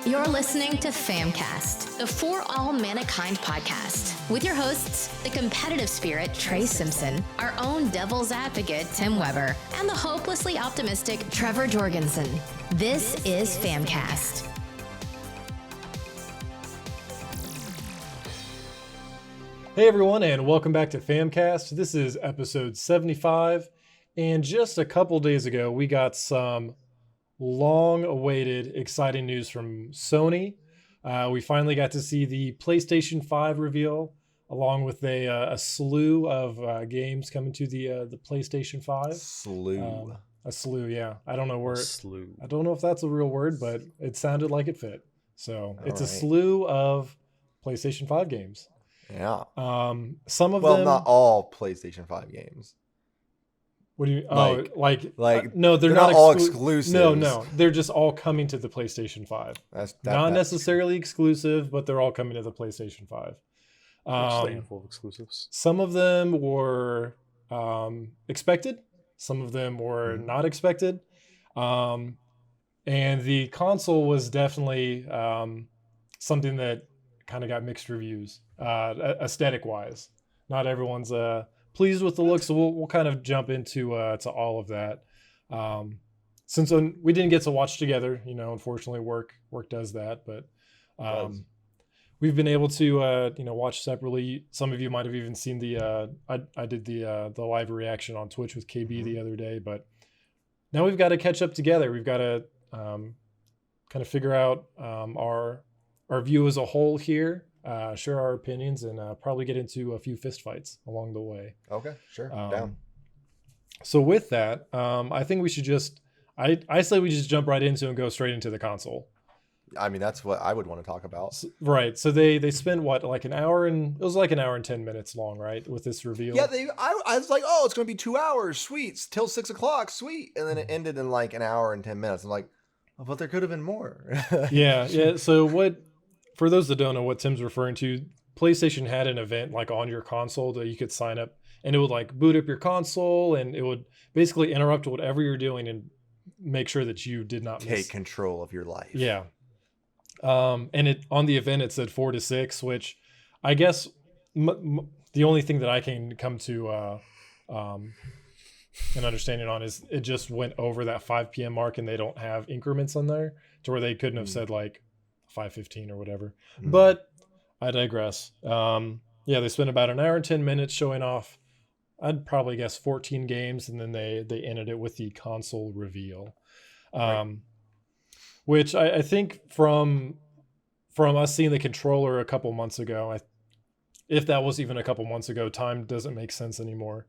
You're listening to FAMcast, the For All Manakind podcast, with your hosts, the competitive spirit, Trey Simpson, our own devil's advocate, Tim Weber, and the hopelessly optimistic Trevor Jorgensen. This is FAMcast. Hey everyone, and welcome back to FAMcast. This is episode 75, and just a couple days ago, we got some long-awaited, exciting news from Sony. We finally got to see the PlayStation 5 reveal, along with a slew of games coming to the PlayStation 5. A slew, yeah. I don't know I don't know if that's a real word, but it sounded like it fit. So it's a slew of PlayStation 5 games. Yeah. Some of them, not all PlayStation 5 games. What do you? No, they're not all exclusive. No, they're just all coming to the PlayStation 5. That's necessarily exclusive, but they're all coming to the PlayStation 5. Just a handful of exclusives. Some of them were expected. Some of them were not expected. And the console was definitely something that kind of got mixed reviews, aesthetic wise. Not everyone's pleased with the look, so we'll kind of jump into to all of that. Since we didn't get to watch together, unfortunately work does that, but we've been able to watch separately. Some of you might have even seen I did the live reaction on Twitch with KB the other day, but now we've got to catch up together. We've got to kind of figure out our view as a whole here, share our opinions, and probably get into a few fist fights along the way. Okay, sure. Down. So with that, I think we should I say we just jump right into and go straight into the console. I mean, that's what I would want to talk about. Right. So they spent like an hour it was like an hour and 10 minutes long, right? With this reveal. Yeah, I was like, oh, it's going to be 2 hours. Sweet. Till 6 o'clock. Sweet. And then it ended in like an hour and 10 minutes. I'm like, oh, but there could have been more. Yeah. So for those that don't know what Tim's referring to, PlayStation had an event like on your console that you could sign up, and it would like boot up your console, and it would basically interrupt whatever you're doing and make sure that you did not take control of your life. Yeah. And on the event it said 4 to 6, which I guess the only thing that I can come to an understanding on is it just went over that 5 p.m. mark, and they don't have increments on there to where they couldn't have said like 5:15 or whatever. But I digress. They spent about an hour and 10 minutes showing off, I'd probably guess 14 games, and then they ended it with the console reveal. Which I think from us seeing the controller a couple months ago, if that was even a couple months ago, time doesn't make sense anymore.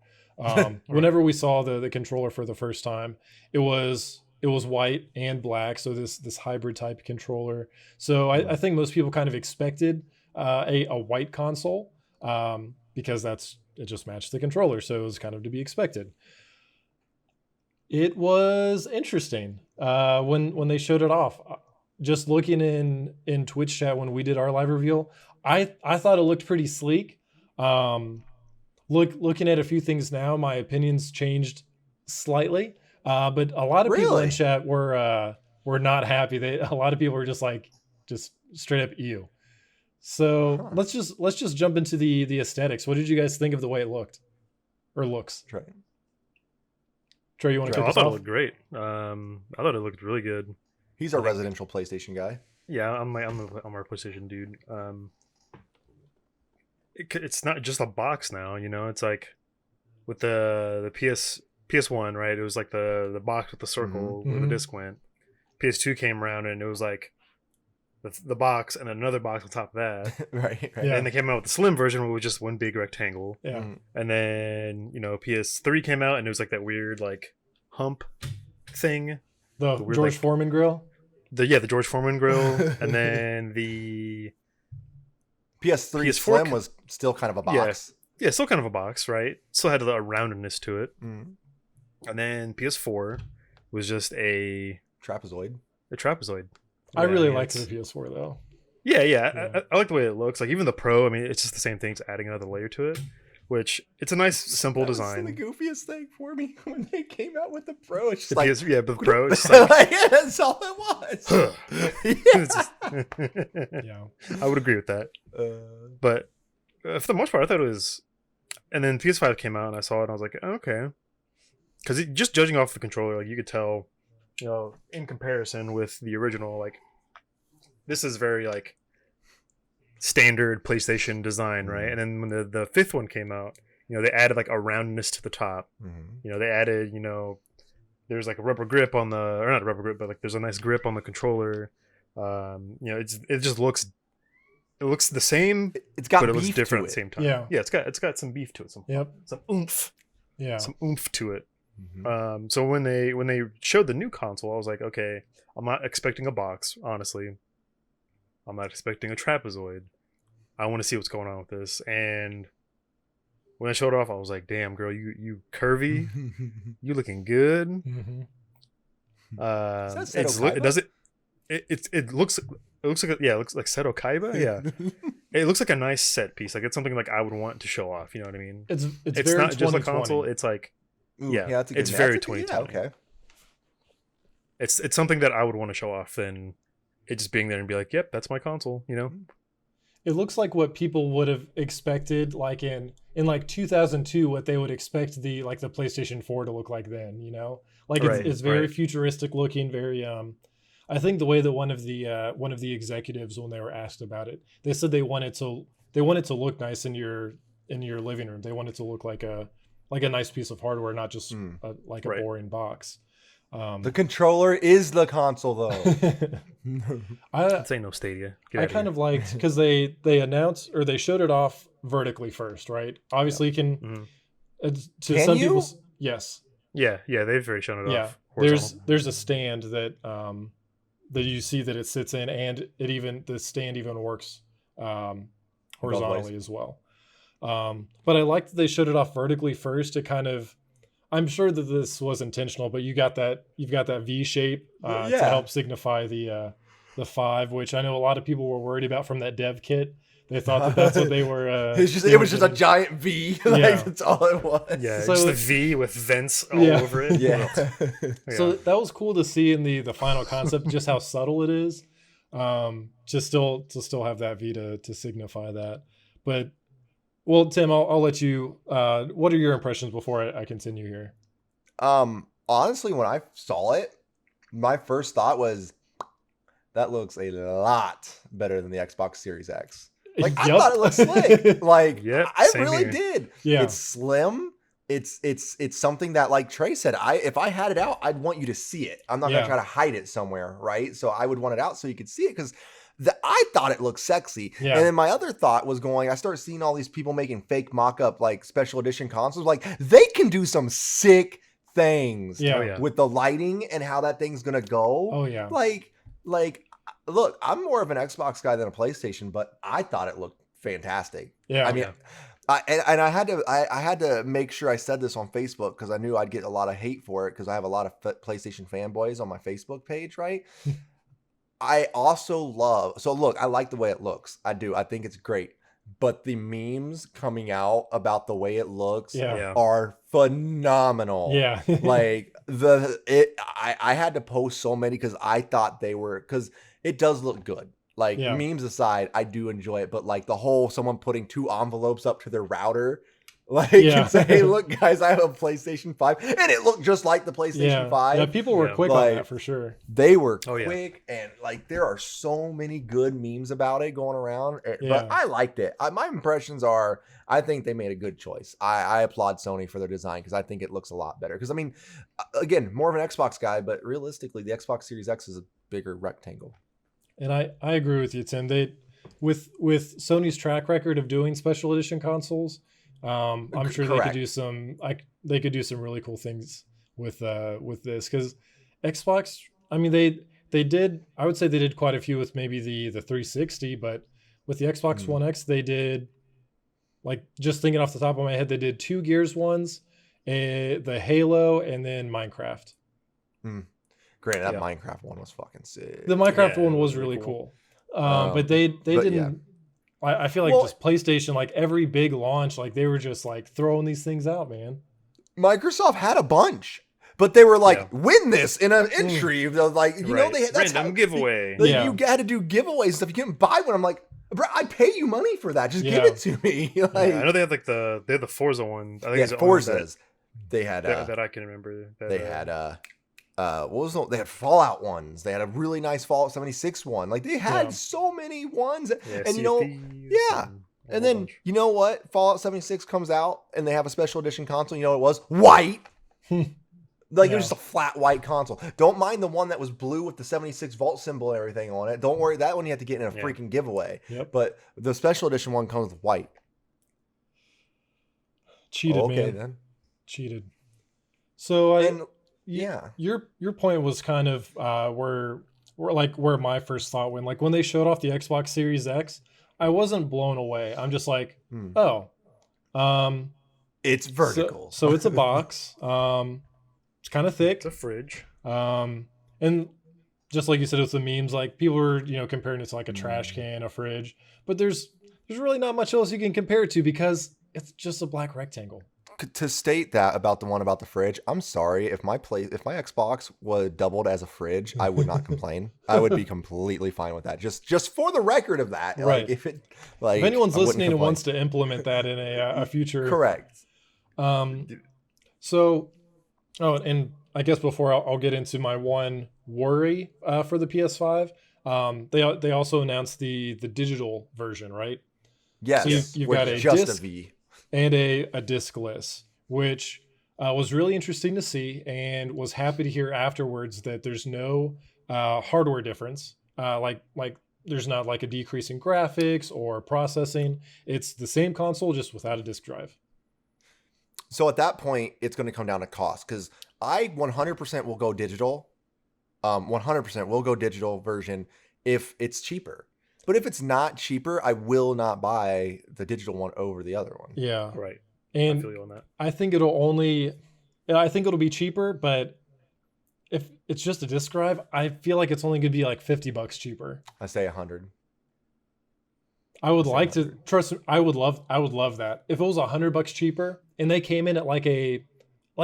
Whenever we saw the controller for the first time, it was white and black, so this hybrid type controller. So I think most people kind of expected a white console because it just matched the controller, so it was kind of to be expected. It was interesting when they showed it off. Just looking in Twitch chat when we did our live reveal, I thought it looked pretty sleek. Looking at a few things now, my opinions changed slightly. But a lot of people in chat were not happy. A lot of people were just straight up ew. So let's just jump into the aesthetics. What did you guys think of the way it looked or looks? Trey, you want to kick us off? I thought it looked great. I thought it looked really good. He's a residential PlayStation guy. Yeah, I'm our PlayStation dude. It's not just a box now. It's like with the PS1, right? It was like the box with the circle where the disc went. PS2 came around and it was like the box and another box on top of that. right. Yeah. And they came out with the slim version where it was just one big rectangle. Yeah. And then, PS3 came out and it was like that weird like hump thing. The George Foreman grill? The George Foreman grill. And then the PS3 Slim was still kind of a box. Yeah, still kind of a box, right? Still had a roundedness to it. And then PS4 was just a trapezoid. I really liked the PS4 though. Yeah. I like the way it looks. Like even the Pro, I mean, it's just the same thing. It's adding another layer to it. which it's a nice simple That was design. the goofiest thing for me when they came out with the Pro. It's just The like, PS, yeah, but the Pro, it's like, like, yeah, that's all it was. it's just- Yeah. I would agree with that. But for the most part, I thought it was. And then PS5 came out, and I saw it, and I was like, oh, okay. Because just judging off the controller, like you could tell, in comparison with the original, like this is very like standard PlayStation design, right? And then when the fifth one came out, they added like a roundness to the top. Mm-hmm. They added, there's like a rubber grip on the, or not a rubber grip, but like there's a nice grip on the controller. It just looks. It looks the same, It's got but it beef looks different to at the it. same time. Yeah. Yeah, it's got some beef to it, some oomph, Yeah. some oomph to it. Mm-hmm. So when they showed the new console, I was like, okay, I'm not expecting a box, honestly. I'm not expecting a trapezoid. I want to see what's going on with this. And when I showed it off, I was like, damn, girl, you curvy, you looking good. Mm-hmm. Is that Seto Kaiba? It looks like it looks like Seto Kaiba. Yeah, it looks like a nice set piece. Like it's something like I would want to show off. You know what I mean? It's It's very not just a 2020. console. It's like Ooh, yeah, that's a good it's name. very That's a good- 2020. Yeah, okay. It's something that I would want to show off than it just being there and be like, yep, that's my console. It looks like what people would have expected, like in like 2002, what they would expect the PlayStation 4 to look like then. Like Right, it's very right. futuristic looking, very I think the way that one of the executives, when they were asked about it, they said they wanted to look nice in your living room. They want it to look like a nice piece of hardware, not just a Right. boring box. The controller is the console, though. This ain't no Stadia. Get I outta kind here. of liked because they announced, or they showed it off vertically first, right? Obviously, you can Mhm. to Can some you? people, yes, Yeah, they've already shown it yeah. off. Horizontal. There's a stand that you see that it sits in, and the stand even works horizontally as well. But I liked that they showed it off vertically first. It kind of, I'm sure that this was intentional, but you've got that V shape to Yeah. help signify the 5, which I know a lot of people were worried about from that dev kit. They thought that that's what they were. It was just a giant V. Like, Yeah. that's all it was. Yeah, So- just a V with vents all Yeah. over it. Yeah. So that was cool to see in the final concept, just how subtle it is. To still have that V to signify that. But well, Tim, I'll let you. What are your impressions before I continue here? Honestly, when I saw it, my first thought was, that looks a lot better than the Xbox Series X. Like, I Yup. thought it looked slick. Like, Yep, I same really here. did. Yeah. It's slim. It's something that, like Trey said, if I had it out, I'd want you to see it. I'm not Yeah. gonna try to hide it somewhere, right? So I would want it out so you could see it, because I thought it looked sexy. Yeah. And then my other thought was I started seeing all these people making fake mock-up like special edition consoles. Like, they can do some sick things Yeah. Oh, yeah. with the lighting and how that thing's gonna go. Oh yeah. Like, look, I'm more of an Xbox guy than a PlayStation, but I thought it looked fantastic. Yeah. I mean, I had to make sure I said this on Facebook, because I knew I'd get a lot of hate for it, because I have a lot of PlayStation fanboys on my Facebook page, right? I also look, I like the way it looks. I do. I think it's great. But the memes coming out about the way it looks Yeah. are phenomenal. Yeah. Like, I had to post so many because I thought because it does look good. Like, Yeah. memes aside, I do enjoy it. But like the whole someone putting 2 envelopes up to their router, like, Yeah. and say, hey, look, guys, I have a PlayStation 5, and it looked just like the PlayStation yeah. 5. Yeah. People were Yeah. quick on Like, that for sure. They were Oh, yeah. quick, and like there are so many good memes about it going around. Yeah. But I liked it. My impressions are, I think they made a good choice. I applaud Sony for their design, because I think it looks a lot better. Because I mean, again, more of an Xbox guy, but realistically, the Xbox Series X is a bigger rectangle. And I agree with you, Tim. They with Sony's track record of doing special edition consoles, I'm sure they could Correct. do some really cool things with this, because Xbox, I mean, they did, I would say they did quite a few with maybe the 360, but with the Xbox One X, they did, like, just thinking off the top of my head, they did 2 Gears ones, the Halo, and then Minecraft. Granted, that Yeah. Minecraft one was fucking sick. The Minecraft Yeah, one it was was really really cool. But they but didn't. yeah. I feel like Well, just PlayStation, like every big launch, like they were just like throwing these things out, man. Microsoft had a bunch, but they were like, Yeah. win this in an entry. Like, you know, Right. that's Random how, giveaway. Like, Yeah. you had to do giveaways and stuff. You couldn't buy one. I'm like, bro, I pay you money for that. Just give Yeah. it to me. Like, I know they had like they had the Forza one. I think they it's had the only one Forzas. They had that I can remember. they had what was they had Fallout ones. They had a really nice Fallout 76 one. Like they had Yeah. so many ones. Yeah, And Sea you know, of Thieves yeah. and a And whole then bunch. you know what? Fallout 76 comes out and they have a special edition console. You know what it was? White. Like it was Yeah. just a flat white console. Don't mind the one that was blue with the 76 volt symbol and everything on it. Don't worry, that one you have to get in a Yeah. freaking giveaway. Yep. But the special edition one comes with white. Cheated, Okay man. then. Cheated. So And yeah. your point was kind of where my first thought went. Like when they showed off the Xbox Series X, I wasn't blown away. I'm just like, oh, It's vertical. So it's a box. It's kind of thick. It's a fridge. And just like you said, with the memes, like people are, comparing it to like a trash can, a fridge, but there's really not much else you can compare it to because it's just a black rectangle. To state that about the one about the fridge, I'm sorry if my Xbox was doubled as a fridge, I would not complain. I would be completely fine with that. Just for the record of that, Right. If anyone's I wouldn't listening and complain. wants to implement that in a future, Correct. So, and I guess before I'll get into my one worry for the PS5, they also announced the digital version, right? Yes, So you've with got a just disc a V. and a discless, which was really interesting to see, and was happy to hear afterwards that there's no hardware difference. Like there's not like a decrease in graphics or processing. It's the same console, just without a disk drive. So at that point, it's going to come down to cost because I 100% will go digital. 100% will go digital version if it's cheaper. But if it's not cheaper, I will not buy the digital one over the other one. Yeah. Right. And I feel you on that. I think it'll be cheaper, but if it's just a disk drive, I feel like it's only going to be like $50 cheaper. I say 100. I would like to trust. I would love that if it was $100 cheaper and they came in at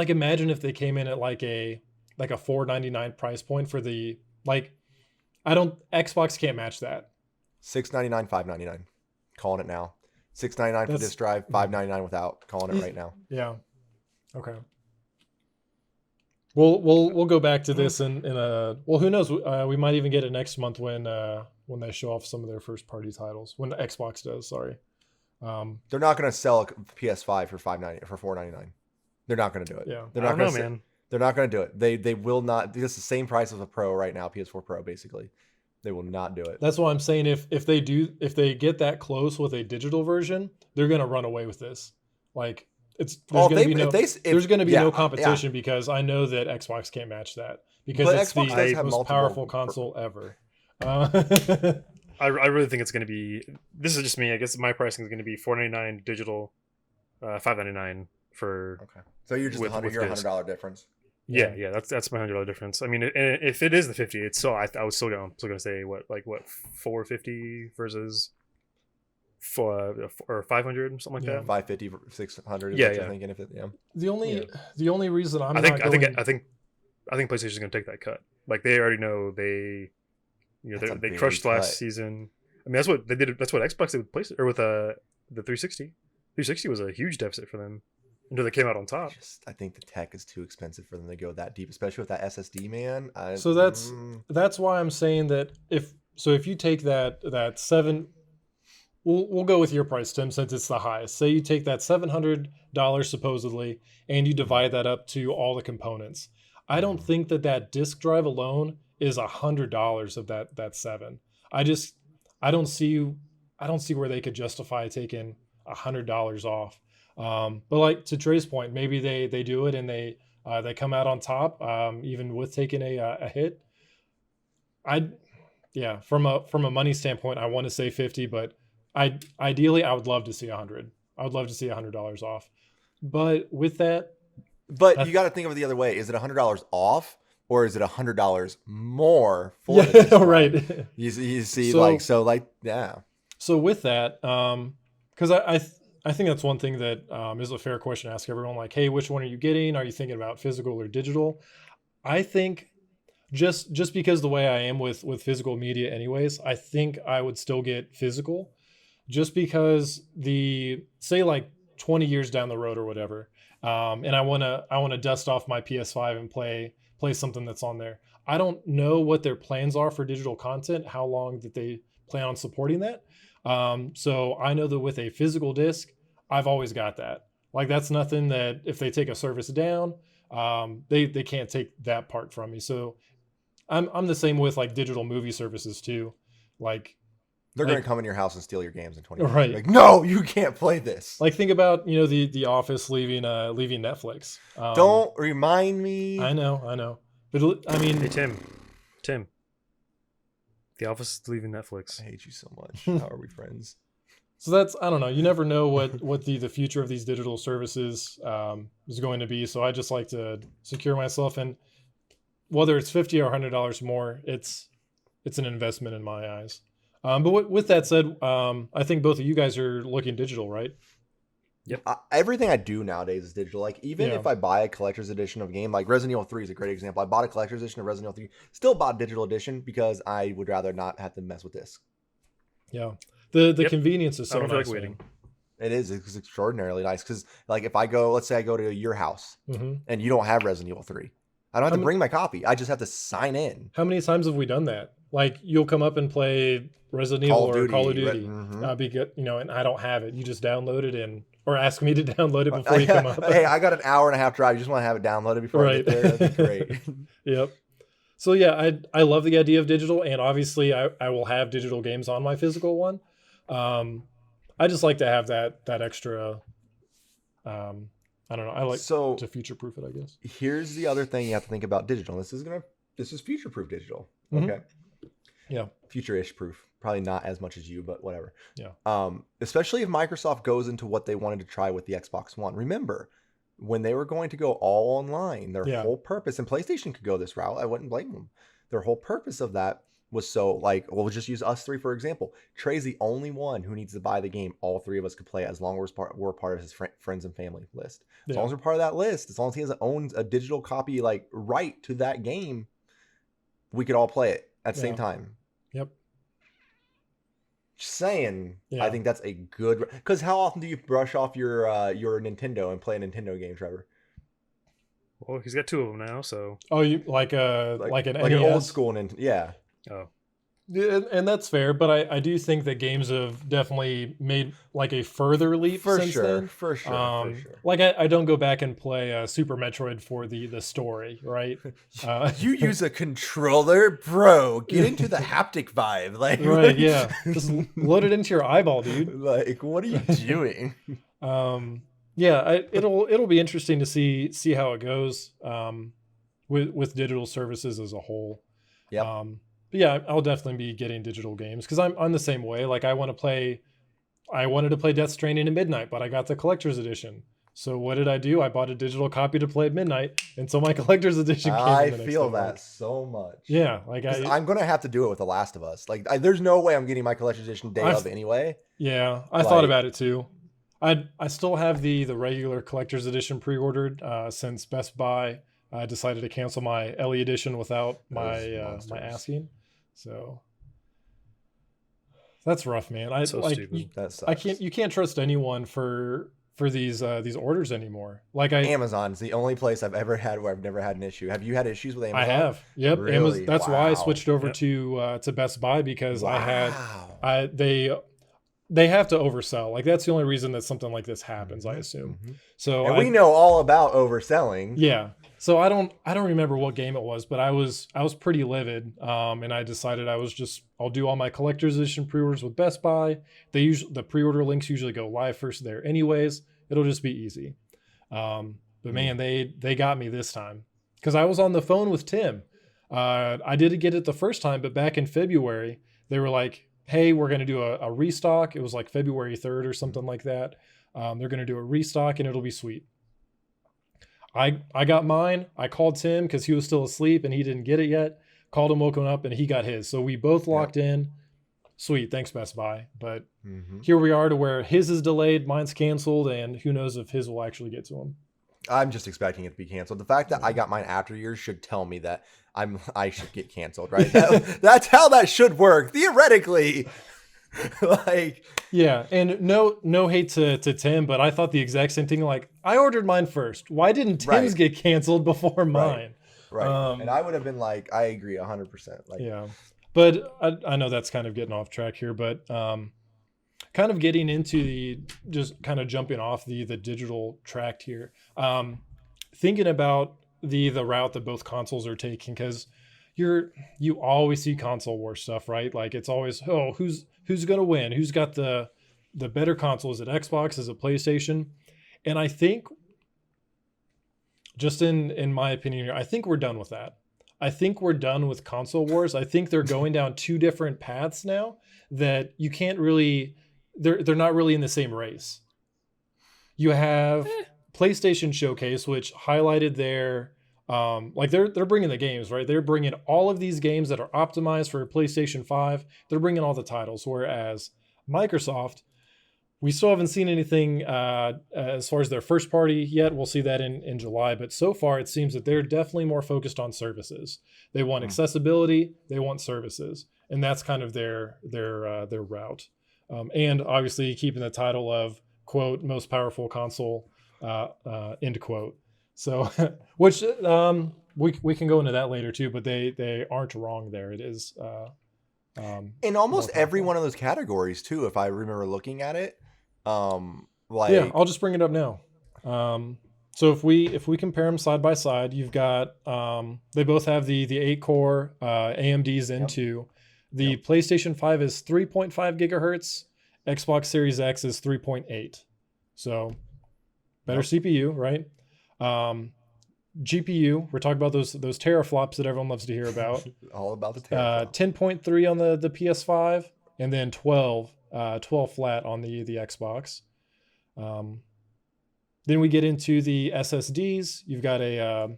imagine if they came in at like a $4.99 price point for the Xbox can't match that. $6.99, $5.99. Calling it now. $6.99 for this drive, $5.99 without. Calling it right now. Yeah. Okay. We'll go back to this in a who knows, we might even get it next month when they show off some of their first party titles, when Xbox does. Sorry. They're not going to sell a PS5 for $4.99. They're not going to do it. Yeah. They're I not don't going know, to. man. They're not going to do it. They will not. It's the same price as a Pro right now, PS4 Pro basically. They will not do it. That's why I'm saying if they get that close with a digital version, they're gonna run away with this. Like there's gonna be no competition because I know that Xbox can't match that because But it's Xbox does the have most multiple- powerful console ever. I really think it's going to be. This is just me. I guess my pricing is going to be $4.99 digital, $5.99 for. Okay. So you're just with your disc. $100 difference. Yeah, that's my $100 difference. I mean, if it is the 50, it's still I was still going to say what $450 versus or 500 something like Yeah. that. 550, 600. Is Yeah, what you're yeah. thinking if it, yeah. The only reason I'm I think not going, I think PlayStation's going to take that cut. Like they already know That's a they big crushed cut. last season. I mean that's what they did. That's what Xbox did with PlayStation or with the 360. 360 was a huge deficit for them until they came out on top. I think the tech is too expensive for them to go that deep, especially with that SSD, man. so that's why I'm saying that if you take that seven, we'll go with your price, Tim, since it's the highest. Say you take that $700 supposedly and you divide that up to all the components. I don't think that disk drive alone is $100 of that seven. I don't see where they could justify taking $100 off. But like to Trey's point, maybe they do it and they come out on top, even with taking a hit. From a money standpoint, I want to say 50, but ideally I would love to see 100. I would love to see $100 off. But with that, But you got to think of it the other way. Is it $100 off, or is it $100 more for the disc drive? right. You see, So- yeah. So with that, because I think that's one thing that is a fair question to ask everyone. Like, hey, which one are you getting? Are you thinking about physical or digital? I think just because the way I am with physical media, anyways, I think I would still get physical, just because say like 20 years down the road or whatever, and I wanna dust off my PS5 and play something that's on there. I don't know what their plans are for digital content, how long that they plan on supporting that. So I know that with a physical disc, I've always got that. Like, that's nothing that if they take a service down, they can't take that part from me. So I'm the same with like digital movie services too. Like, They're going to come in your house and steal your games in 20 years. right. Like, no, you can't play this. Like, think about, the Office leaving Netflix. Don't remind me. I know. But I mean, Hey, Tim. The Office is leaving Netflix. I hate you so much. How are we friends? so that's, I don't know. You never know what the future of these digital services is going to be. So I just like to secure myself, and whether it's $50 or $100 more, it's an investment in my eyes. But with that said, I think both of you guys are looking digital, right? Yep. Everything I do nowadays is digital. Like, even Yeah. if I buy a collector's edition of a game, like Resident Evil 3 is a great example. I bought a collector's edition of Resident Evil 3, still bought a digital edition because I would rather not have to mess with this. Yeah. The Yep. convenience is so I don't feel nice. like waiting. It's extraordinarily nice because, like, if I go, let's say I go to your house Mm-hmm. and you don't have Resident Evil 3, I don't have How to many- bring my copy. I just have to sign in. How many times have we done that? Like, you'll come up and play Resident Evil or Call of Duty, Mhm. because, and I don't have it. You just download it or ask me to download it before you come up. Hey, I got an hour and a half drive. You just want to have it downloaded before I get there? That'd be great. Yep. So yeah, I love the idea of digital, and obviously I will have digital games on my physical one. I just like to have that extra. I don't know. I like to future proof it, I guess. Here's the other thing you have to think about digital. This is future proof digital. Mhm. Okay. Yeah. Future-ish proof. Probably not as much as you, but whatever. Yeah. Especially if Microsoft goes into what they wanted to try with the Xbox One. Remember, when they were going to go all online, their whole purpose, and PlayStation could go this route, I wouldn't blame them. Their whole purpose of that was so, like, we'll just use us three for example. Trey's the only one who needs to buy the game. All three of us could play it as long as we're part of his friends and family list. As long as we're part of that list, as long as he owns a digital copy, like, right to that game, we could all play it at the same time. Yep. Just saying, Yeah. I think that's a good. Because how often do you brush off your Nintendo and play a Nintendo game, Trevor? Well, he's got two of them now, so. Oh, you like an an NES? old school Nintendo? Yeah. Oh. Yeah, and that's fair, but I do think that games have definitely made like a further leap since then. For sure. Like I don't go back and play Super Metroid for the story, right? You use a controller, bro. Get into the haptic vibe, like right? Yeah, just load it into your eyeball, dude. Like, what are you doing? Yeah, it'll be interesting to see how it goes with digital services as a whole. Yeah. But yeah, I'll definitely be getting digital games because I'm the same way. Like I wanted to play Death Stranding at midnight, but I got the collector's edition. So what did I do? I bought a digital copy to play at midnight until my collector's edition came. I the next feel day. that so much. Yeah, like I'm gonna have to do it with The Last of Us. Like, there's no way I'm getting my collector's edition day of anyway. Yeah, I thought about it too. I still have the regular collector's edition pre-ordered since Best Buy decided to cancel my Ellie edition without my asking. So that's rough, man. Stupid. That sucks. You can't trust anyone for these orders anymore. Like Amazon's the only place I've ever had where I've never had an issue. Have you had issues with Amazon? I have. Yep. Really? Amazon, that's why I Wow. switched over to Best Buy because Wow. they have to oversell. Like that's the only reason that something like this happens, I assume. Mhm. So And we know all about overselling. Yeah. So I don't remember what game it was, but I was pretty livid. And I decided I'll do all my collector's edition pre-orders with Best Buy. The pre-order links usually go live first there anyways. It'll just be easy. But man, they got me this time because I was on the phone with Tim. I didn't get it the first time, but back in February, they were like, hey, we're going to do a restock. It was like February 3rd or something like that. They're going to do a restock and it'll be sweet. I got mine. I called Tim because he was still asleep and he didn't get it yet. Called him, woke him up, and he got his. So we both locked in. sweet, thanks Best Buy. But Mm-hmm. here we are to where his is delayed, mine's canceled, and who knows if his will actually get to him. I'm just expecting it to be canceled. The fact that I got mine after yours should tell me that I should get canceled, right? That's how that should work theoretically. Like, yeah, and no hate to Tim, but I thought the exact same thing. Like, I ordered mine first. Why didn't Tim's Right. get canceled before mine? right. And I would have been like, I agree 100%. Like, Yeah, but I know that's kind of getting off track here, but kind of getting into the just kind of jumping off the digital track here. Thinking about the route that both consoles are taking, because you always see console war stuff, right? Like it's always, oh, who's gonna win? Who's got the better console? Is it Xbox? Is it PlayStation? And I think, just in my opinion, I think we're done with that. I think we're done with console wars. I think they're going down two different paths now that you can't really, they're not really in the same race. You have PlayStation Showcase, which highlighted their, like they're bringing the games, right? They're bringing all of these games that are optimized for PlayStation 5. They're bringing all the titles, whereas Microsoft, we still haven't seen anything as far as their first party yet. We'll see that in July. But so far, it seems that they're definitely more focused on services. They want accessibility. They want services. And that's kind of their route. And obviously keeping the title of, quote, most powerful console, end quote. So, which we can go into that later too, but they aren't wrong there. It is in almost every one of those categories too, if I remember looking at it. Like, yeah, I'll just bring it up now. So if we compare them side by side, you've got they both have the 8-core AMD Zen 2. The PlayStation 5 is 3.5 gigahertz. Xbox Series X is 3.8. So better CPU, right? GPU, we're talking about those teraflops that everyone loves to hear about. all about the teraflop. 10.3 on the PS5, and then 12 flat on the Xbox. Then we get into the SSDs. You've got an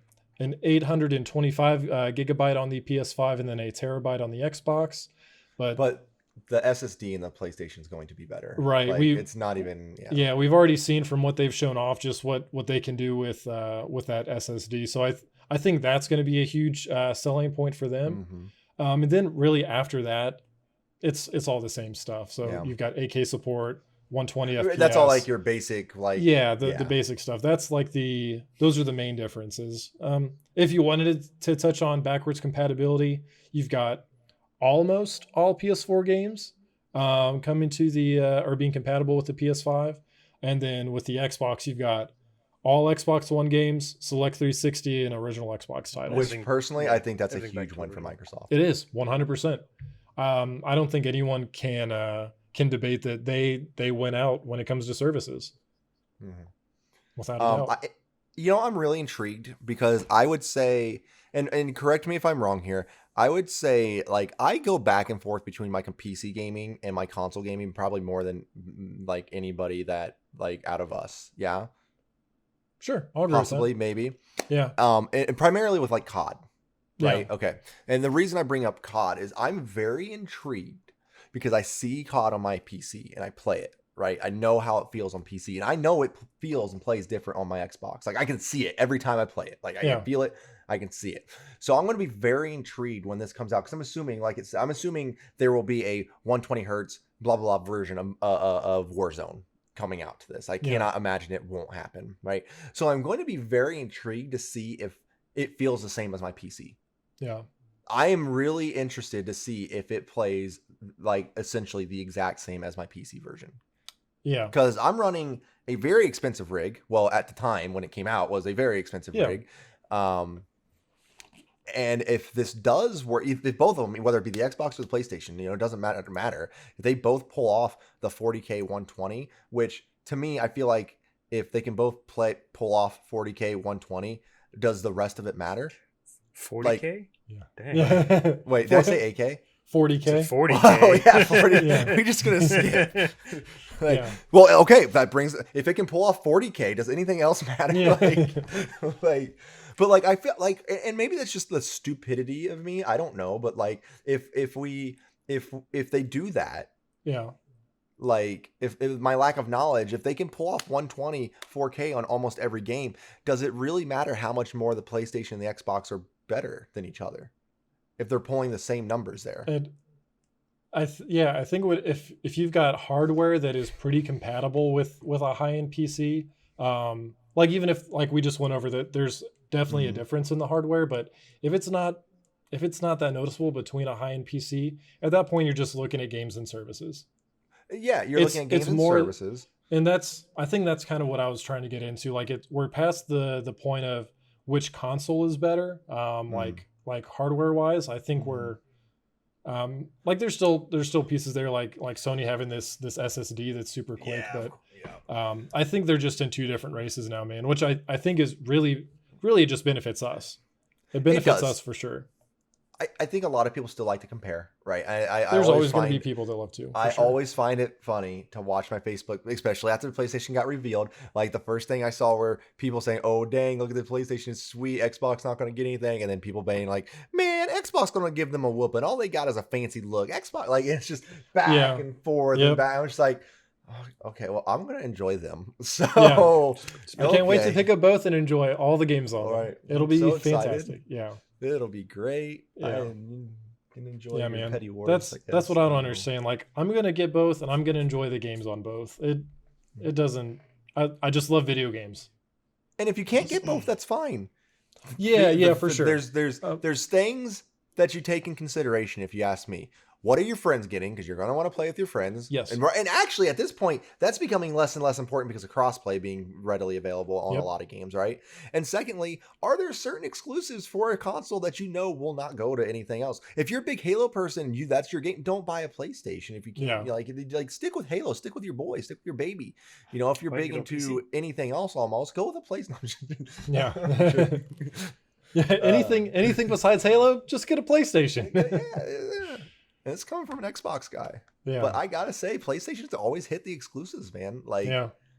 825 gigabyte on the PS5 and then a terabyte on the Xbox. But the SSD in the PlayStation is going to be better, right? Like, it's not even. Yeah, we've already seen from what they've shown off just what they can do with that SSD. So I think that's going to be a huge selling point for them. Mm-hmm. And then really after that, it's all the same stuff. So you've got 8K support, 120 FPS. That's all like your basic, like, the basic stuff. That's like those are the main differences. If you wanted to touch on backwards compatibility, you've got almost all PS4 games coming to the or being compatible with the PS5, and then with the Xbox, you've got all Xbox One games, select 360, and original Xbox titles. Which personally, I think that's a huge win for Microsoft. It is 100%. I don't think anyone can debate that they win out when it comes to services. Mm-hmm. Without a doubt. I'm really intrigued because I would say, and correct me if I'm wrong here, I would say, like, I go back and forth between my PC gaming and my console gaming probably more than like anybody that, like, out of us. Yeah. Sure. I'll agree possibly, with that. maybe. Yeah. And primarily with like COD. Right. Yeah. Okay. And the reason I bring up COD is I'm very intrigued because I see COD on my PC and I play it. Right. I know how it feels on PC, and I know it feels and plays different on my Xbox. Like, I can see it every time I play it. Like, I can feel it. I can see it. So I'm going to be very intrigued when this comes out, because I'm assuming there will be a 120 hertz blah blah version of Warzone coming out to this. I cannot imagine it won't happen. Right. So I'm going to be very intrigued to see if it feels the same as my PC. Yeah. I am really interested to see if it plays like essentially the exact same as my PC version. Yeah. Because I'm running a very expensive rig. Well, at the time when it came out, was a very expensive rig. And if this does work, if both of them, whether it be the Xbox or the PlayStation, it doesn't matter. If they both pull off the 40K 120, which to me, I feel like if they can both pull off 40K 120, does the rest of it matter? 40K? Like, Dang. Wait, did I say AK? 40K. 40K. Oh yeah, 40. We're just gonna skip. Well, okay. That brings. If it can pull off 40K, does anything else matter? But I feel like, and maybe that's just the stupidity of me. I don't know. But like, if we if they do that, Yeah. like if my lack of knowledge, if they can pull off 120 4K on almost every game, does it really matter how much more the PlayStation and the Xbox are better than each other if they're pulling the same numbers there? And I think if you've got hardware that is pretty compatible with a high-end PC, like even if like we just went over that, there's definitely a difference in the hardware, but if it's not that noticeable between a high-end PC, at that point you're just looking at games and services. Yeah, you're looking at games and services. And I think that's kind of what I was trying to get into. Like we're past the point of which console is better, like hardware wise. I think we're like there's still pieces there like Sony having this SSD that's super quick, but I think they're just in two different races now, man, which I think is really just benefits us. It benefits us for sure. I think a lot of people still like to compare, right? There's always going to be people that love to. I always find it funny to watch my Facebook, especially after the PlayStation got revealed. Like the first thing I saw were people saying, "Oh dang, look at the PlayStation, it's sweet. Xbox not going to get anything," and then people being like, "Man, Xbox going to give them a whooping. All they got is a fancy look." Xbox, like it's just back and forth and back. I'm just like, oh, okay, well, I'm going to enjoy them. So I can't wait to pick up both and enjoy all the games on them. Right. It'll be fantastic. Yeah. It'll be great. Yeah. I can enjoy your petty wars. That's what I don't understand. Like I'm gonna get both, and I'm gonna enjoy the games on both. It doesn't. I just love video games. And if you can't get both, that's fine. Yeah, for sure. There's things that you take in consideration. If you ask me, what are your friends getting? Because you're going to want to play with your friends. Yes. And actually, at this point, that's becoming less and less important because of crossplay being readily available on a lot of games, right? And secondly, are there certain exclusives for a console that you know will not go to anything else? If you're a big Halo person, that's your game. Don't buy a PlayStation if you can't. Yeah. Like stick with Halo. Stick with your boy. Stick with your baby. You know, if you're big into anything else, almost go with a PlayStation. Yeah. Anything besides Halo, just get a PlayStation. Yeah. And it's coming from an Xbox guy. Yeah. But I gotta say, PlayStation's always hit the exclusives, man. Like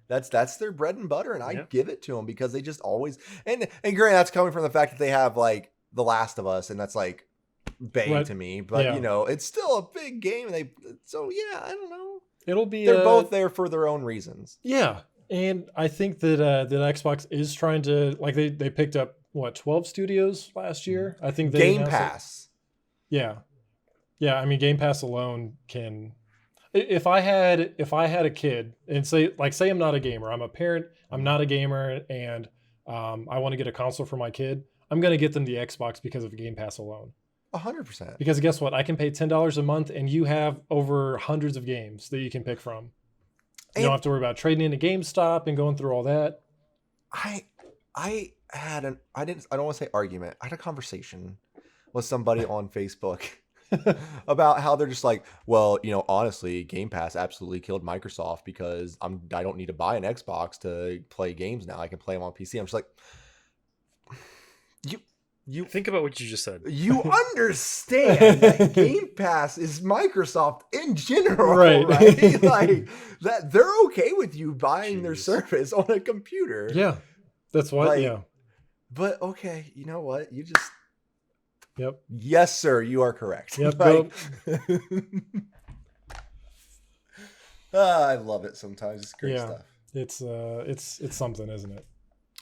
that's their bread and butter, and I give it to them because they just always and granted, that's coming from the fact that they have like The Last of Us, and that's like bang to me. But you know, it's still a big game, and I don't know. They're both there for their own reasons. Yeah. And I think that that Xbox is trying to like they picked up 12 studios last year. I think they Game Pass. Yeah, I mean, Game Pass alone can. If I had a kid and say I'm not a gamer, I'm a parent, I'm not a gamer, and I want to get a console for my kid, I'm going to get them the Xbox because of Game Pass alone. 100%. Because guess what? I can pay $10 a month, and you have over hundreds of games that you can pick from. You don't have to worry about trading into GameStop and going through all that. I don't want to say argument. I had a conversation with somebody on Facebook. About how they're just like, well, you know, honestly, Game Pass absolutely killed Microsoft because I don't need to buy an Xbox to play games now. I can play them on PC. I'm just like, you think about what you just said. You understand that Game Pass is Microsoft in general, right? Like that they're okay with you buying their service on a computer. Yeah, that's why. But okay, you know what? You just. Yep. Yes, sir. You are correct. Yep. I love it. Sometimes it's great stuff. It's something, isn't it?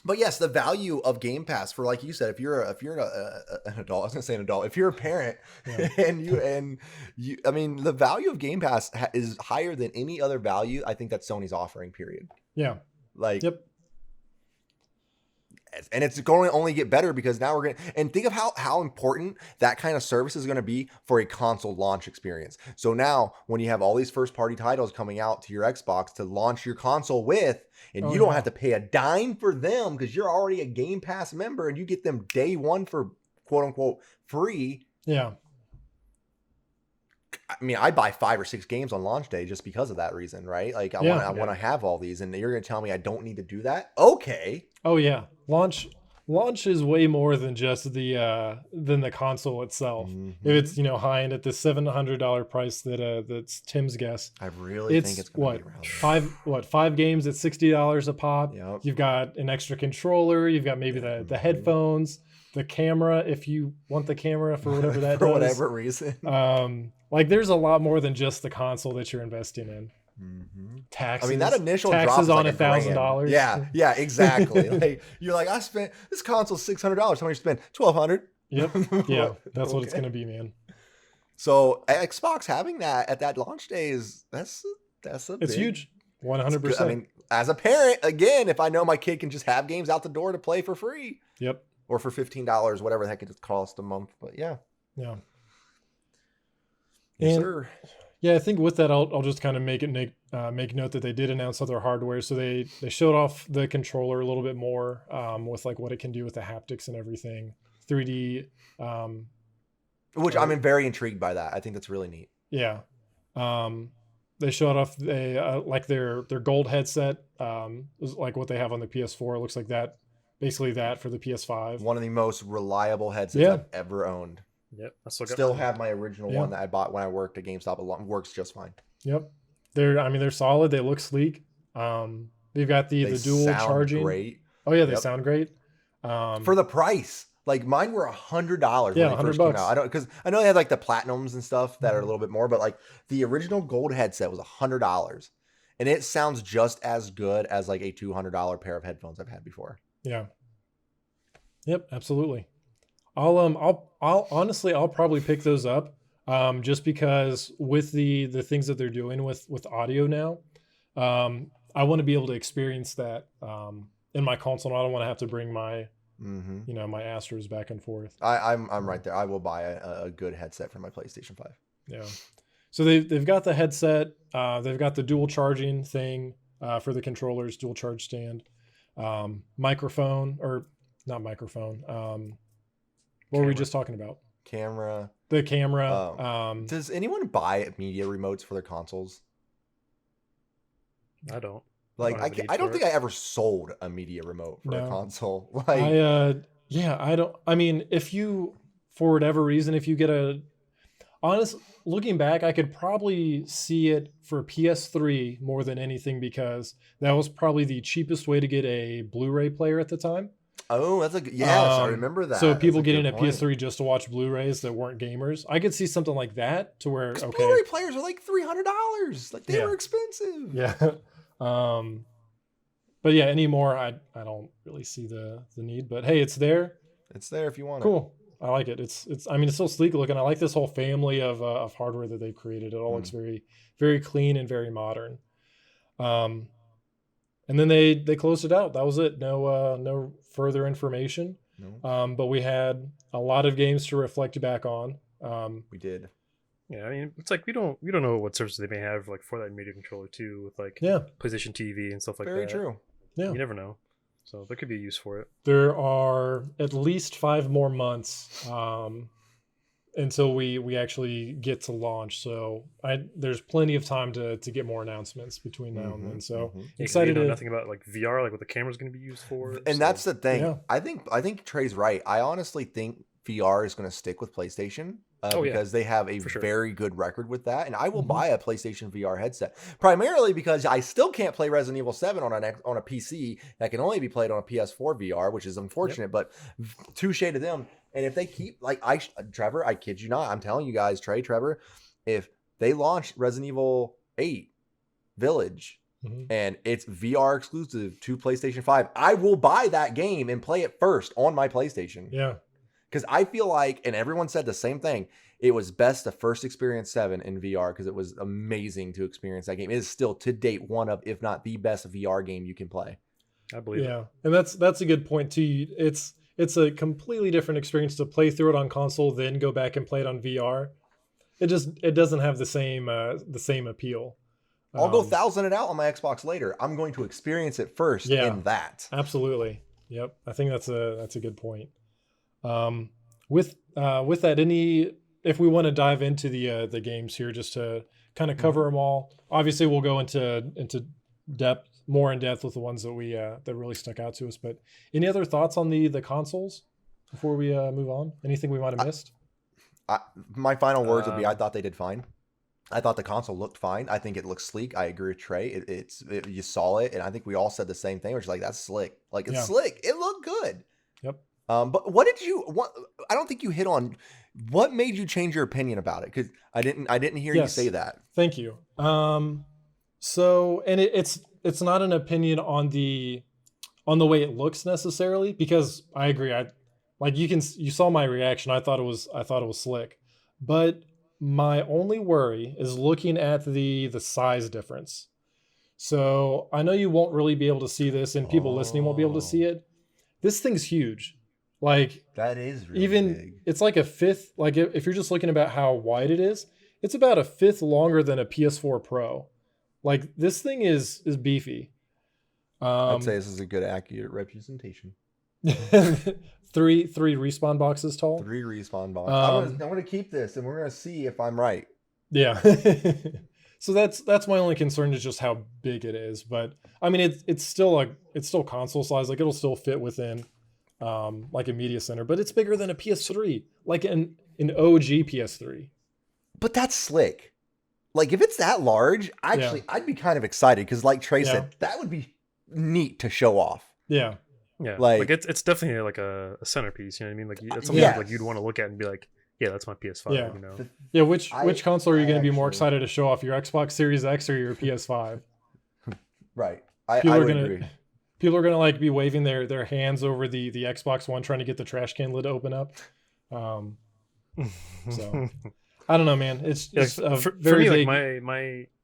But yes, the value of Game Pass for, like you said, if you're an adult, I was gonna say an adult. If you're a parent, and you, I mean, the value of Game Pass is higher than any other value I think that Sony's offering. Period. Yeah. Like. Yep. And it's going to only get better because now we're going to, and think of how important that kind of service is going to be for a console launch experience. So now when you have all these first party titles coming out to your Xbox to launch your console with, and you don't have to pay a dime for them because you're already a Game Pass member and you get them day one for quote unquote free. Yeah. I mean, I buy 5 or 6 games on launch day just because of that reason, right? Like I want to have all these, and you're going to tell me I don't need to do that? Okay. Oh yeah. Launch is way more than just than the console itself. Mm-hmm. If it's, high end at the $700 price that's Tim's guess. I really think it's going to be around 5 games at $60 a pop. Yep. You've got an extra controller, you've got maybe the headphones, the camera, if you want the camera for whatever that for does. whatever reason. Like there's a lot more than just the console that you're investing in. Mm-hmm. Taxes. I mean, that initial taxes drop on is like $1,000. Yeah, exactly. Like you're like, I spent this console's $600. How much you spend? $1,200. Yep. Yeah, that's what it's Okay. gonna be, man. So Xbox having that at that launch day that's It's huge. 100%. I mean, as a parent, again, if I know my kid can just have games out the door to play for free. Yep. Or for $15, whatever the heck it costs a month. But yeah. Yeah. Yes, And- sir. Yeah, I think with that, I'll just kind of make note that they did announce other hardware. So they showed off the controller a little bit more with like what it can do with the haptics and everything, 3D. Which I'm very intrigued by that. I think that's really neat. Yeah, they showed off like their gold headset, like what they have on the PS4. It looks like that, basically that for the PS5. One of the most reliable headsets Yeah. I've ever owned. Yep. I still got Still mine. have my original Yeah. one that I bought when I worked at GameStop. It works just fine. Yep, they're solid. They look sleek. They've got the dual sound charging. Great Oh yeah, they Yep. sound great. for the price. Like mine were $100 Yeah, when they first came $100. out. I don't because I know they had like the platinums and stuff that are a little bit more, but like the original gold headset was $100, and it sounds just as good as like a $200 pair of headphones I've had before. Yeah. Yep, absolutely. I'll honestly I'll probably pick those up just because with the things that they're doing with audio now, I want to be able to experience that in my console. I don't want to have to bring my Mm-hmm. my Astros back and forth. I'm right there. I will buy a good headset for my PlayStation 5. Yeah. So they've got the headset, they've got the dual charging thing for the controllers, dual charge stand, microphone or not microphone. What were we just talking about? Camera. The camera. Does anyone buy media remotes for their consoles? I don't. Like don't have the need I don't for think I ever sold a media remote for a No. console. Like I don't. I mean, if you for whatever reason, if you get looking back, I could probably see it for PS3 more than anything because that was probably the cheapest way to get a Blu-ray player at the time. oh, that's a good yes, I remember that. So That's people a getting good a point. PS3 just to watch Blueys that weren't gamers, I could see something like that to where 'Cause okay, Blu-ray players are like $300. Like they Yeah. were expensive. yeah. But yeah, anymore I don't really see the need. But hey, it's there. It's there if you want it. Cool. I like it. It's I mean it's so sleek looking. I like this whole family of hardware that they've created. It all looks very, very clean and very modern. And then they closed it out. That was it. No further information. No, But we had a lot of games to reflect back on. we did. Yeah, I mean, it's like we don't know what services they may have like for that media controller too, with like Yeah. PlayStation TV and stuff like Very that. true. Yeah. You never know. So there could be a use for it. There are at least 5 more months until we actually get to launch. So there's plenty of time to get more announcements between now and then. So mhm. Yeah, 'cause excited we know to nothing about like VR, like what the camera's going to be used for. And so- that's the thing. Yeah. I think Trey's right. I honestly think VR is going to stick with PlayStation Oh, yeah. because they have a For sure. very good record with that. And I will Mhm. buy a PlayStation VR headset primarily because I still can't play Resident Evil 7 on a PC that can only be played on a PS4 VR, which is unfortunate. But touche to them. And if they keep like Trevor, I kid you not, I'm telling you guys, Trevor, if they launch Resident Evil 8 Village. Mhm. And it's VR exclusive to PlayStation 5, I will buy that game and play it first on my PlayStation. Yeah. Because I feel like, and everyone said the same thing, it was best to first experience 7 in VR because it was amazing to experience that game. It is still to date one of, if not the best VR game you can play. I believe it. Yeah. And that's a good point too. It's a completely different experience to play through it on console, then go back and play it on VR. It doesn't have the same appeal. I'll go $1,000 it out on my Xbox later. I'm going to experience it first Yeah. in that. Absolutely. Yep. I think that's a good point. With that, if we want to dive into the games here, just to kind of cover them all. Obviously, we'll go into more in depth with the ones that that really stuck out to us. But any other thoughts on the consoles before we move on? Anything we might have missed? My final words would be: I thought they did fine. I thought the console looked fine. I think it looks sleek. I agree with Trey. You saw it, and I think we all said the same thing. Which is like, that's slick. Like, it's Yeah. slick. It looked good. Yep. But I don't think you hit on what made you change your opinion about it, because I didn't hear you say that. Thank you. So, and it's not an opinion on the way it looks necessarily, because I agree. You saw my reaction. I thought it was slick, but my only worry is looking at the size difference. So I know you won't really be able to see this, and people listening won't be able to see it. This thing's huge. Like, that is really even big. It's like a fifth. Like, if you're just looking about how wide it is, it's about a fifth longer than a PS4 Pro. Like, this thing is beefy. I'd say this is a good, accurate representation. 3 respawn boxes tall. 3 respawn boxes. I'm gonna keep this, and we're gonna see if I'm right. Yeah. So that's my only concern, is just how big it is. But I mean, it's still console size. Like, it'll still fit within like a media center, but it's bigger than a PS3, like an OG PS3. But that's slick. Like, if it's that large, I'd be kind of excited, because, like Trey said, that would be neat to show off. Yeah. Yeah, like it's definitely like a centerpiece. You know what I mean? Like, it's something like you'd want to look at and be like, yeah, that's my PS5. Yeah. You know? Yeah. Which console are you going to be more excited to show off? Your Xbox Series X or your PS5? Right. I would agree. People are gonna like be waving their hands over the Xbox One, trying to get the trash can lid to open up. So I don't know, man. It's for me, big... like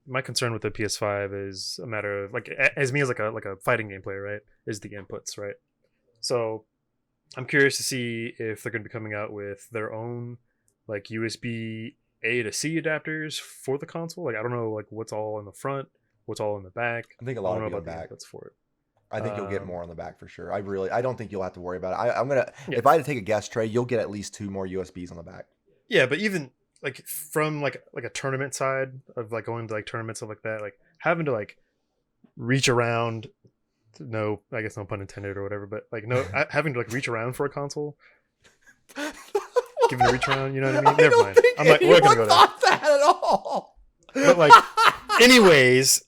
my concern with the PS5 is a matter of, like, as me as like a fighting game player, right? Is the inputs, right? So I'm curious to see if they're going to be coming out with their own like USB A to C adapters for the console. Like, I don't know, like, what's all in the front, what's all in the back. I think a lot of the back. That's for it. I think you'll get more on the back for sure. I don't think you'll have to worry about it. If I had to take a guess, Trey, you'll get at least 2 more USBs on the back. Yeah, but even like from like a tournament side of like going to like tournaments, stuff like that, like having to like reach around, no, I guess no pun intended or whatever, but like having to like reach around for a console, giving a reach around, you know what I mean? Never mind. I'm like, we're gonna go there. Thought that at all. But like, anyways.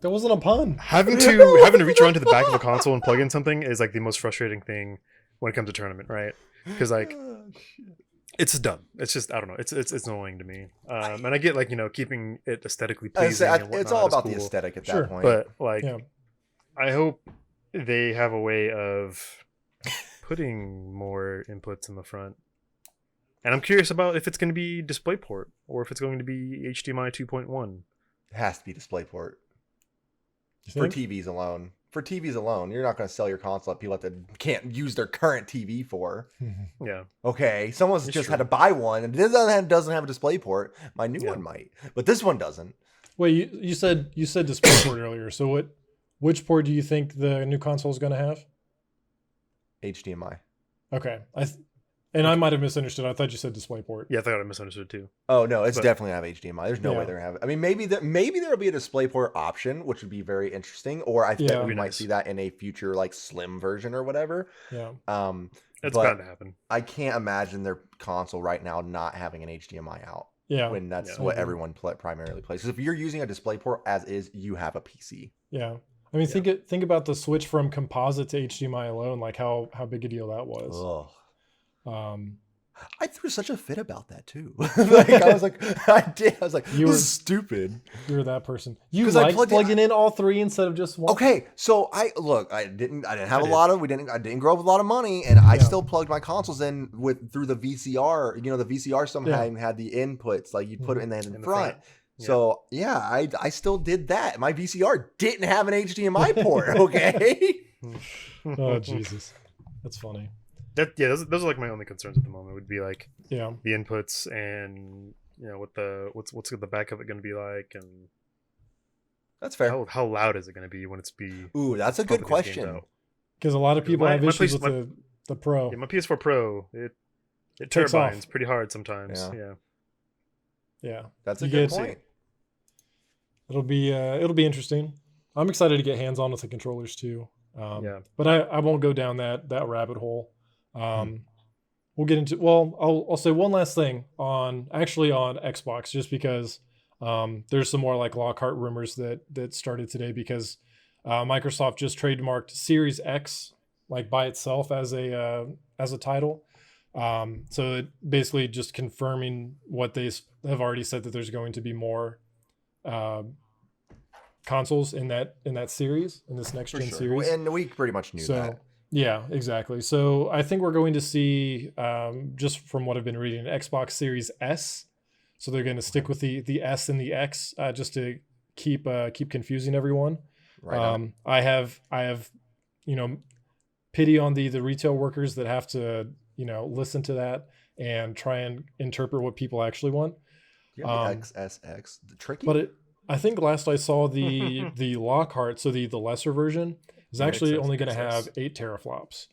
That wasn't a pun. Having to reach around to the back of a console and plug in something is like the most frustrating thing when it comes to tournament, right? Because like, it's dumb. It's just, I don't know. It's annoying to me. And I get, like, you know, keeping it aesthetically pleasing. And whatnot, it's all about the aesthetic at that point. But like, I hope they have a way of putting more inputs in the front. And I'm curious about if it's going to be DisplayPort or if it's going to be HDMI 2.1. It has to be DisplayPort. For TVs alone. For TVs alone, you're not going to sell your console that people can't use their current TV for. Yeah. Okay, someone's just had to buy one, and this doesn't have a DisplayPort. My new one might, but this one doesn't. Wait, you said DisplayPort earlier. So which port do you think the new console is going to have? HDMI. Okay, I might have misunderstood. I thought you said DisplayPort. Yeah, I thought I misunderstood too. Oh no, it's definitely have HDMI. There's no way they're gonna have it. I mean, maybe there will be a DisplayPort option, which would be very interesting. Or I think we might see that in a future like slim version or whatever. Yeah. It's bound to happen. I can't imagine their console right now not having an HDMI out. Yeah. When that's what everyone primarily plays. Because if you're using a DisplayPort as is, you have a PC. Yeah. I mean, think about the switch from composite to HDMI alone. Like how big a deal that was. Ugh. I threw such a fit about that too. I was like, this is stupid. You were that person. You like plugging in all 3 instead of just one. Okay, so I didn't have I didn't grow up with a lot of money, and I still plugged my consoles in through the VCR. You know, the VCR somehow had the inputs, like you put it in the front. Yeah. So I still did that. My VCR didn't have an HDMI port. Okay. Oh Jesus, that's funny. Those are like my only concerns at the moment. Would be like the inputs and, you know, what's the back of it going to be like, and that's fair. How loud is it going to be when it's Ooh, that's a good question. Because a lot of people have issues with the Pro. Yeah, my PS4 Pro it turbines pretty hard sometimes. Yeah. That's a good point. It'll be interesting. I'm excited to get hands on with the controllers too. But I won't go down that rabbit hole. We'll get into, I'll say one last thing on Xbox, just because there's some more like Lockhart rumors that started today, because Microsoft just trademarked Series X like by itself as a title. So it basically just confirming what they have already said, that there's going to be more consoles in that series, in this next gen series. And we pretty much knew that. Yeah, exactly. So I think we're going to see, just from what I've been reading, Xbox Series S. So they're going to stick with the S and the X, just to keep confusing everyone. Right. I have pity on the retail workers that have to listen to that and try and interpret what people actually want. Yeah, the XSX, tricky. But I think last I saw the Lockhart, so the lesser version, is actually only going to have 8 teraflops.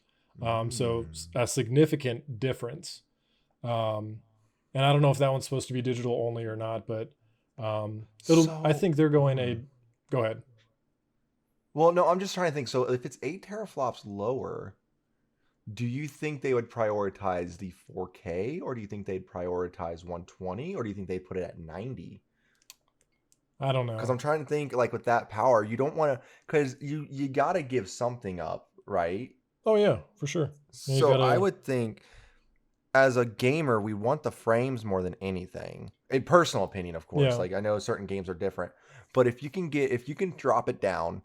So a significant difference. And I don't know if that one's supposed to be digital only or not, but I think they're going go ahead. Well, no, I'm just trying to think. So if it's 8 teraflops lower, do you think they would prioritize the 4K, or do you think they'd prioritize 120, or do you think they'd put it at 90? I don't know. Because I'm trying to think, like, with that power, you don't want to, because you got to give something up, right? Oh yeah, for sure. So I would think, as a gamer, we want the frames more than anything. A personal opinion, of course. Yeah. Like, I know certain games are different, but if you can drop it down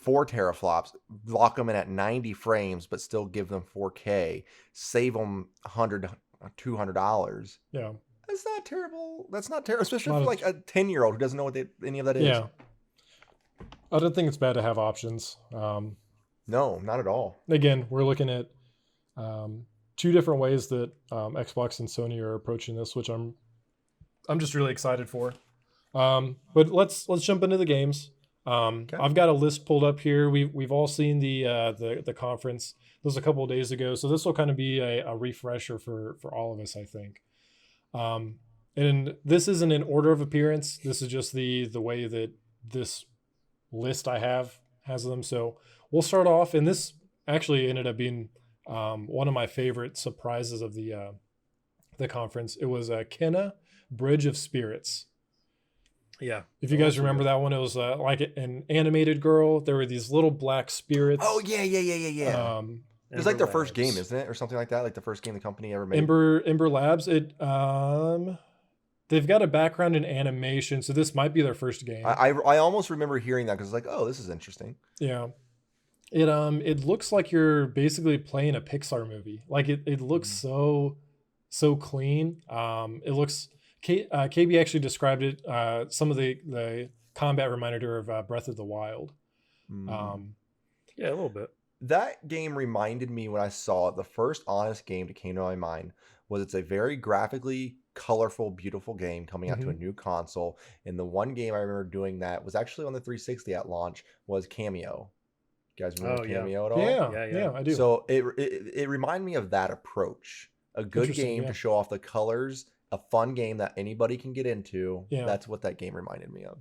4 teraflops, lock them in at 90 frames, but still give them 4K, save them $100, $200. Yeah. That's not terrible. That's not terrible, especially Not for like a 10-year-old who doesn't know what any of that is. Yeah. I don't think it's bad to have options. No, not at all. Again, we're looking at 2 different ways that Xbox and Sony are approaching this, which I'm just really excited for. But let's jump into the games. Okay. I've got a list pulled up here. We've all seen the conference. This was a couple of days ago, so this will kind of be a refresher for all of us, I think. And this isn't in order of appearance. This is just the way that this list I have has them. So we'll start off, and this actually ended up being one of my favorite surprises of the conference. It was Kena Bridge of Spirits. Yeah. If you guys remember that one, it was like an animated girl. There were these little black spirits. Oh yeah. It was like their first game, isn't it, or something like that? Like the first game the company ever made. Ember Labs. They've got a background in animation, so this might be their first game. I almost remember hearing that because it's like, oh, this is interesting. Yeah. It looks like you're basically playing a Pixar movie. Like it looks so clean. It looks. KB actually described it. Some of the combat reminded her of Breath of the Wild. Yeah, a little bit. That game reminded me, when I saw it, the first honest game that came to my mind was, it's a very graphically colorful, beautiful game coming out to a new console. And the one game I remember doing that was actually on the 360 at launch was Cameo. You guys remember Cameo at all? Yeah, I do. So it reminded me of that approach. A good game to show off the colors, a fun game that anybody can get into. Yeah. That's what that game reminded me of.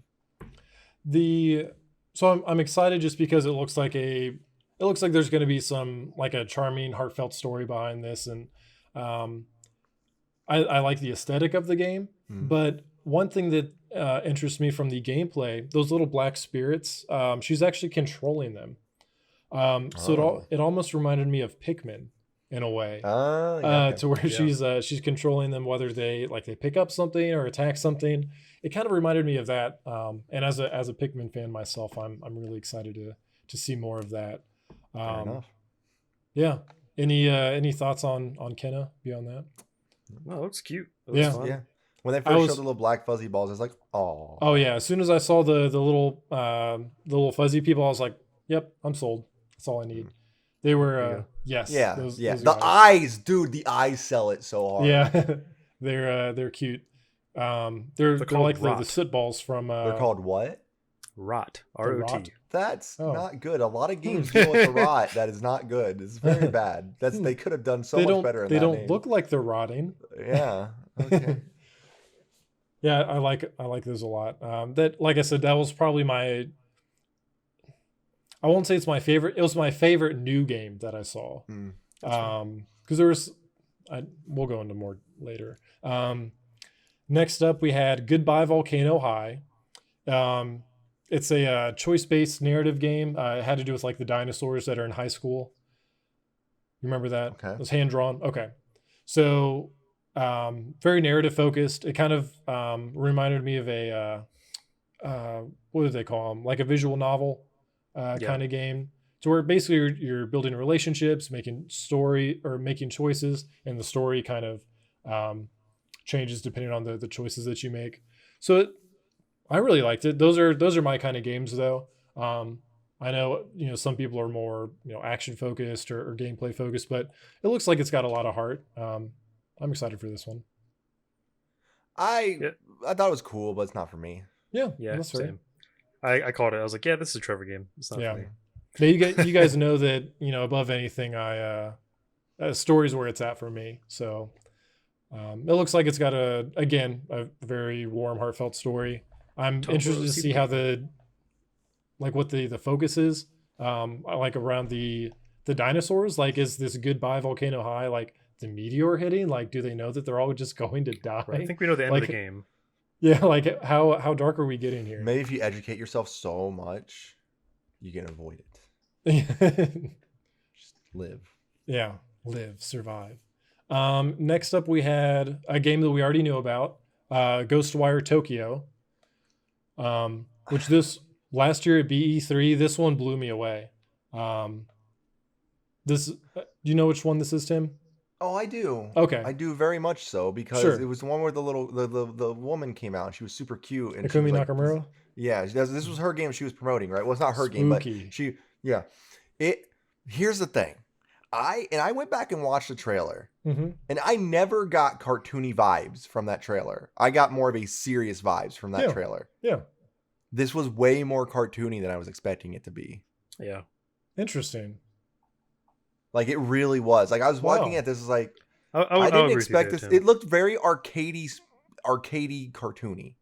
So I'm excited just because it looks like there's going to be some, like, a charming, heartfelt story behind this, and I like the aesthetic of the game. But one thing that interests me from the gameplay, those little black spirits, she's actually controlling them. So it almost reminded me of Pikmin in a way, to where she's controlling them, whether they pick up something or attack something. It kind of reminded me of that. And as a Pikmin fan myself, I'm really excited to see more of that. Fair enough. Yeah. Any thoughts on Kena beyond that? No, it looks cute. Yeah. When they first showed the little black fuzzy balls, I was like, oh yeah. As soon as I saw the little fuzzy people, I was like, yep, I'm sold. That's all I need. They were yes. Yeah. Those the eyes, dude, the eyes sell it so hard. Yeah. they're cute. They're like the soot balls from they're called what? Rot. ROT. That's not good. A lot of games deal with the rot. That is not good. It's very bad. They could have done so much better in that. They don't look like they're rotting. Yeah. Okay. Yeah, I like those a lot. That, like I said, that was probably I won't say it's my favorite. It was my favorite new game that I saw. Because we'll go into more later. Next up, we had Goodbye Volcano High. It's a choice-based narrative game. It had to do with the dinosaurs that are in high school. You remember that? Okay. It was hand drawn. Okay. So very narrative focused. It kind of reminded me of a what do they call them? Like a visual novel kind of game. So where basically you're building relationships, making story or making choices, and the story kind of changes depending on the choices that you make. So I really liked it. Those are my kind of games though. I know, some people are more, action focused or gameplay focused, but it looks like it's got a lot of heart. I'm excited for this one. I thought it was cool, but it's not for me. Yeah, that's same. I called it. I was like, yeah, this is a Trevor game. It's not for me. Yeah, you guys know that, above anything, story's where it's at for me. So it looks like it's got a very warm, heartfelt story. I'm interested to see how what the focus is, like around the dinosaurs. Like, is this goodbye Volcano High, like the meteor hitting? Like, do they know that they're all just going to die? Right. I think we know the end of the game. Yeah, like how dark are we getting here? Maybe if you educate yourself so much, you can avoid it. Just live. Yeah, live, survive. Next up, we had a game that we already knew about, Ghostwire Tokyo, which this last year at BE3, this one blew me away. Do you know which one this is, Tim? Oh, I do. Okay. I do very much so, because it was the one where the woman came out and she was super cute. And Akumi Nakamura? Yeah, this was her game she was promoting, right? Well, it's not her game, but here's the thing. I went back and watched the trailer, and I never got cartoony vibes from that trailer. I got more of a serious vibes from that trailer. Yeah. This was way more cartoony than I was expecting it to be. Yeah. Interesting. Like, it really was. Like, I was watching it. This is like, I didn't expect this. It looked very arcadey cartoony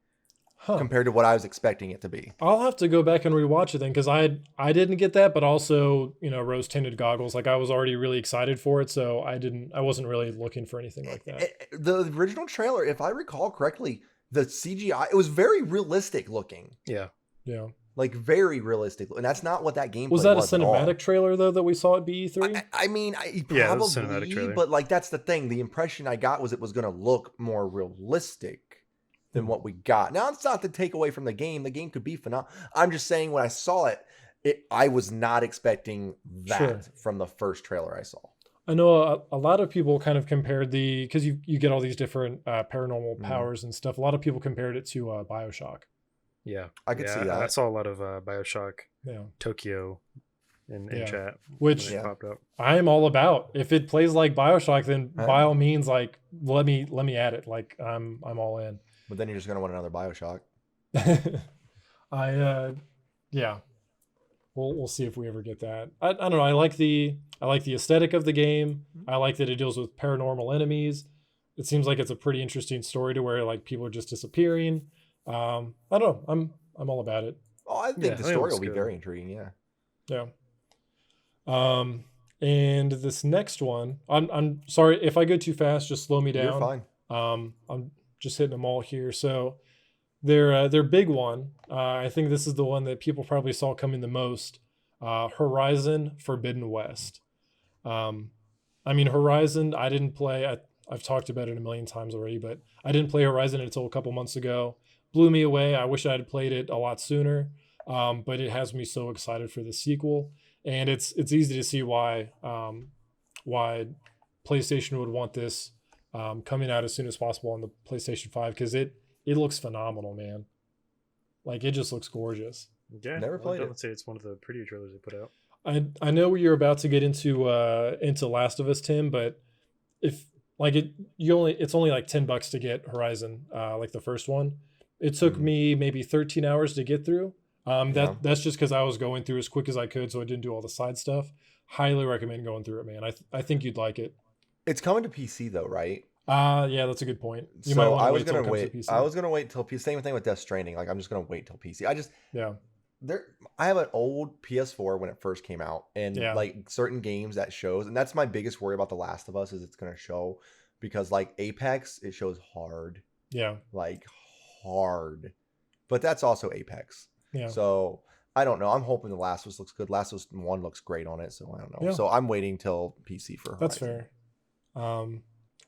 compared to what I was expecting it to be. I'll have to go back and rewatch it then, because I didn't get that, but also, rose tinted goggles. Like, I was already really excited for it, so I wasn't really looking for anything like that. The original trailer, if I recall correctly, the CGI, it was very realistic looking. Yeah. Yeah. Like, very realistic. And that's not what that game was. That a cinematic trailer, though, that we saw at BE3? I mean, probably, it was a cinematic trailer. But, like, that's the thing. The impression I got was it was going to look more realistic than what we got. Now, it's not to take away from the game. The game could be phenomenal. I'm just saying, when I saw it, I was not expecting that from the first trailer I saw. I know a lot of people kind of compared because you get all these different paranormal powers and stuff. A lot of people compared it to BioShock. Yeah, I could see that. I saw a lot of BioShock Tokyo in chat, which popped up. I am all about. If it plays like BioShock, then by all means, like let me add it. Like I'm all in. But then you're just gonna want another BioShock. We'll see if we ever get that. I don't know. I like the aesthetic of the game. I like that it deals with paranormal enemies. It seems like it's a pretty interesting story to where like people are just disappearing. I don't know. I'm all about it. Oh, I think the story will be very intriguing. Yeah. And this next one, I'm sorry if I go too fast. Just slow me down. You're fine. I'm just hitting them all here. So their big one. I think this is the one that people probably saw coming the most. Horizon Forbidden West. I mean, Horizon, I didn't play. I've talked about it a million times already, but I didn't play Horizon until a couple months ago. Blew me away. I wish I had played it a lot sooner, but it has me so excited for the sequel. And it's easy to see why PlayStation would want this coming out as soon as possible on the PlayStation 5, because it looks phenomenal, man. Like, it just looks gorgeous. Yeah, never played it. I would say it's one of the prettier trailers they put out. I know you're about to get into Last of Us, Tim, but if like it's only like $10 to get Horizon, like the first one. It took me maybe 13 hours to get through. That's just because I was going through as quick as I could, so I didn't do all the side stuff. Highly recommend going through it, man. I think you'd like it. It's coming to PC though, right? Yeah, that's a good point. You might want to wait till it comes to PC. I was gonna wait till PC. Same thing with Death Stranding. Like, I'm just gonna wait till PC. I have an old PS4 when it first came out, and like certain games that shows, and that's my biggest worry about The Last of Us is it's gonna show, because like Apex, it shows hard. Yeah. Like hard. But that's also Apex. Yeah. So I don't know. I'm hoping The Last of Us looks good. Last of Us 1 looks great on it, so I don't know. Yeah. So I'm waiting till PC for Horizon. That's fair.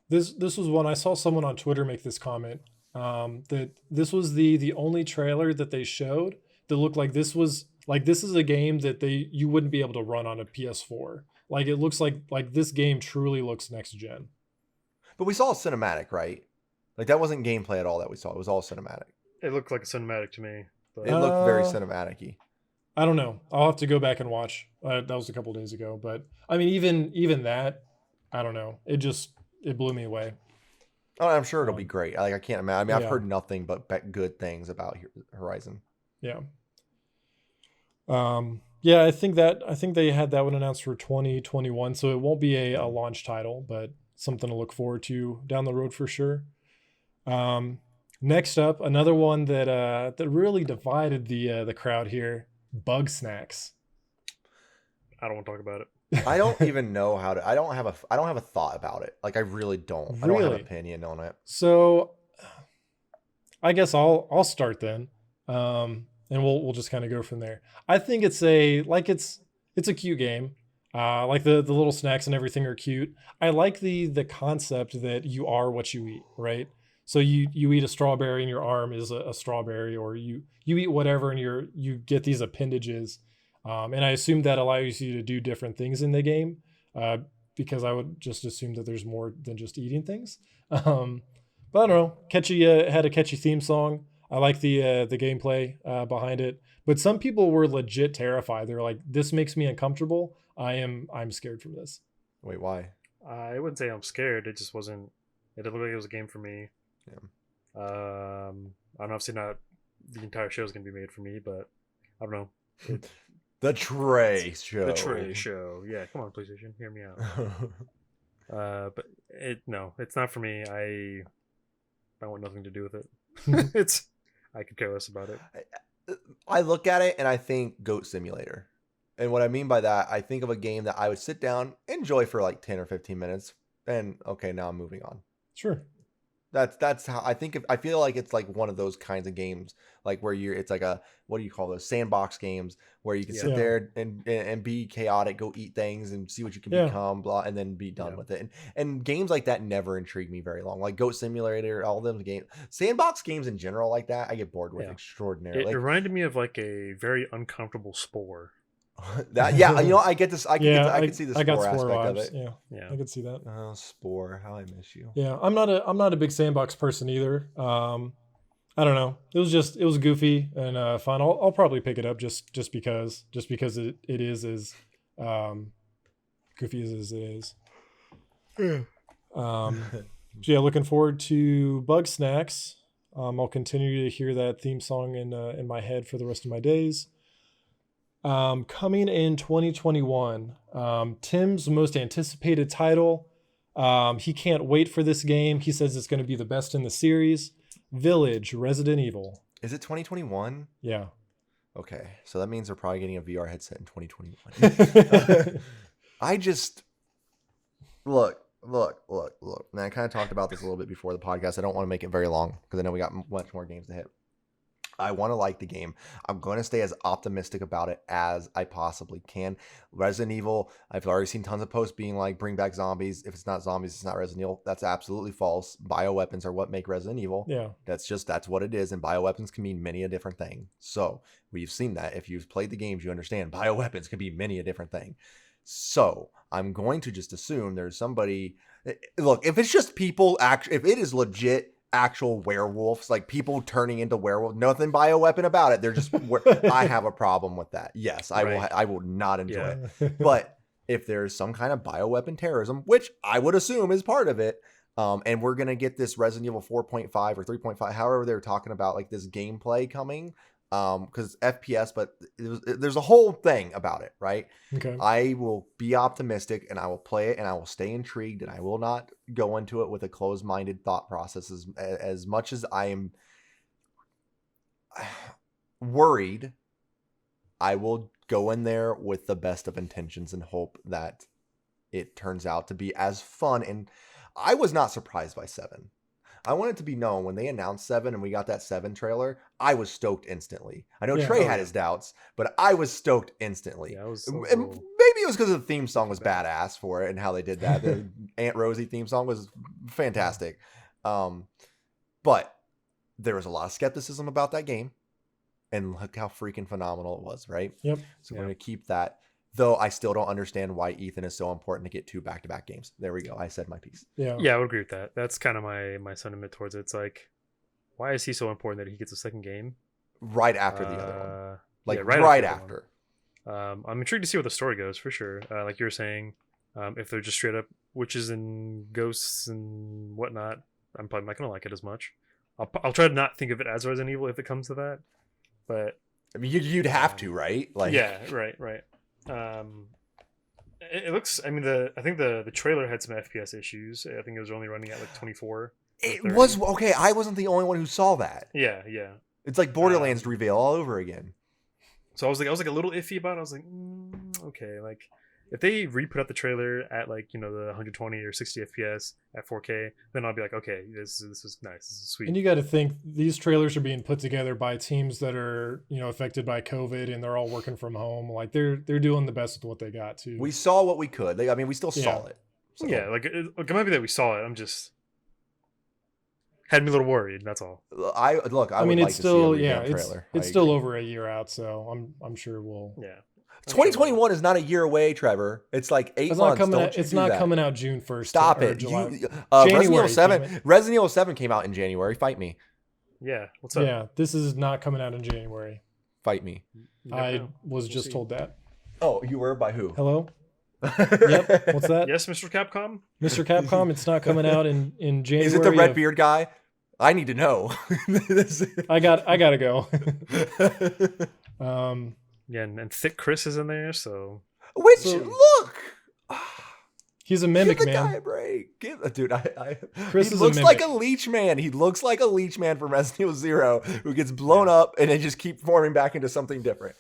This was one I saw someone on Twitter make this comment, that this was the only trailer that they showed that looked like this is a game that you wouldn't be able to run on a PS4. Like it looks like this game truly looks next gen. But we saw a cinematic, right? Like that wasn't gameplay at all that we saw. It was all cinematic. It looked like a cinematic to me. But... It looked very cinematic-y. I don't know. I'll have to go back and watch. That was a couple days ago, but I mean, even that, I don't know. It blew me away. Oh, I'm sure it'll be great. Like I can't imagine. I mean, Yeah. I've heard nothing but good things about Horizon. Yeah. Yeah, I think they had that one announced for 2021, so it won't be a launch title, but something to look forward to down the road for sure. Next up, another one that really divided the crowd here, Bug Snacks. I don't want to talk about it. I don't even know how to. I don't have a thought about it. Like I really don't. I don't have an Really? opinion on it. So, I guess I'll start then, and we'll just kind of go from there. I think it's a cute game. Like the little snacks and everything are cute. I like the concept that you are what you eat, right? So you eat a strawberry and your arm is a strawberry, or you eat whatever and you get these appendages. And I assume that allows you to do different things in the game, because I would just assume that there's more than just eating things. But I don't know. Had a catchy theme song. I like the gameplay behind it. But some people were legit terrified. They were like, "This makes me uncomfortable. I'm scared from this." Wait, why? I wouldn't say I'm scared. It just wasn't. It didn't look like it was a game for me. Yeah. I don't know. Obviously, not the entire show is going to be made for me, but I don't know. The Trey show. The Trey show. Yeah, come on, PlayStation, hear me out. But it's not for me. I want nothing to do with it. I could care less about it. I look at it and I think Goat Simulator. And what I mean by that, I think of a game that I would sit down, enjoy for like 10 or 15 minutes, and okay, now I'm moving on. Sure. That's how I think. I feel like it's like one of those kinds of games, like where it's like what do you call those, sandbox games, where you can sit there and be chaotic, go eat things and see what you can become, blah, and then be done with it. And games like that never intrigue me very long. Like Goat Simulator, all them games, sandbox games in general like that, I get bored with extraordinarily. It reminded me of like a very uncomfortable Spore. I get this. I can see the Spore got aspect vibes. of it. Yeah, I could see that. Oh, Spore, how I miss you. Yeah, I'm not a big sandbox person either. I don't know. It was goofy and fun. I'll probably pick it up just because it is as goofy as it is. So yeah, looking forward to Bug Snacks. I'll continue to hear that theme song in my head for the rest of my days. Coming in 2021, Tim's most anticipated title. He can't wait for this game. He says it's going to be the best in the series. Village, Resident Evil. Is it 2021? Yeah. Okay, so that means they're probably getting a VR headset in 2021. I just look. And I kind of talked about this a little bit before the podcast. I don't want to make it very long because I know we got much more games to hit. I want to like the game. I'm going to stay as optimistic about it as I possibly can. Resident Evil, I've already seen tons of posts being like, bring back zombies. If it's not zombies, it's not Resident Evil. That's absolutely false. Bioweapons are what make Resident Evil. Yeah. That's what it is. And bioweapons can mean many a different thing. So we've seen that. If you've played the games, you understand bioweapons can be many a different thing. So I'm going to just assume there's somebody. Look, if it's just people, if it is legit, actual werewolves, like people turning into werewolves, nothing bioweapon about it, they're just I have a problem with that. Yes, I will not enjoy it. But if there's some kind of bioweapon terrorism, which I would assume is part of it, and we're gonna get this Resident Evil 4.5 or 3.5, however they're talking about, like this gameplay coming, because FPS, but there's a whole thing about it, right? Okay. I will be optimistic and I will play it and I will stay intrigued and I will not go into it with a closed-minded thought process as much as I am worried. I will go in there with the best of intentions and hope that it turns out to be as fun. And I was not surprised by 7. I want it to be known when they announced 7 and we got that 7 trailer, I was stoked instantly. I know Yeah. Trey had his doubts, but I was stoked instantly. Yeah, I was. And maybe it was because the theme song was badass for it and how they did that. The Aunt Rosie theme song was fantastic. But there was a lot of skepticism about that game. And look how freaking phenomenal it was, right? Yep. So we're going to keep that. Though I still don't understand why Ethan is so important to get 2 back-to-back games. There we go. I said my piece. Yeah. Yeah, I would agree with that. That's kind of my sentiment towards it. It's like, why is he so important that he gets a second game? Right after the other one. Like, yeah, right after. I'm intrigued to see where the story goes, for sure. Like you were saying, if they're just straight up witches and ghosts and whatnot, I'm probably not going to like it as much. I'll try to not think of it as Resident Evil if it comes to that. But I mean, you'd have to, right? Like, yeah, right. It looks. I mean, I think the trailer had some FPS issues. I think it was only running at like 24. It was okay. I wasn't the only one who saw that. Yeah. It's like Borderlands reveal all over again. So I was like a little iffy about it. I was like, okay, like if they re-put out the trailer at like, you know, the 120 or 60 FPS at 4K, then I'll be like, okay, this is nice. This is sweet. And you got to think these trailers are being put together by teams that are, you know, affected by COVID, and they're all working from home. Like they're doing the best with what they got too. We saw what we could. I mean, we still saw it. So. Yeah, like it might be that we saw it. I'm just had me a little worried. That's all. I mean, it's still it's trailer. it's still over a year out, so I'm sure we'll. Yeah. 2021 is not a year away, Trevor. It's like 8 months. It's not coming out June 1st. Stop it. Resident Evil 7 came out in January. Fight me. Yeah. What's up? Yeah, this is not coming out in January. Fight me. I was just told that. Oh, you were? By who? Hello? Yep. What's that? Yes, Mr. Capcom? Mr. Capcom, it's not coming out in January. Is it the red beard guy? I need to know. I gotta go. Yeah, and Thick Chris is in there, so look, he's a mimic, give the man. guy a break. Dude, Chris he is looks a like a leech man. He looks like a leech man from Resident Evil 0 who gets blown up and then just keep forming back into something different.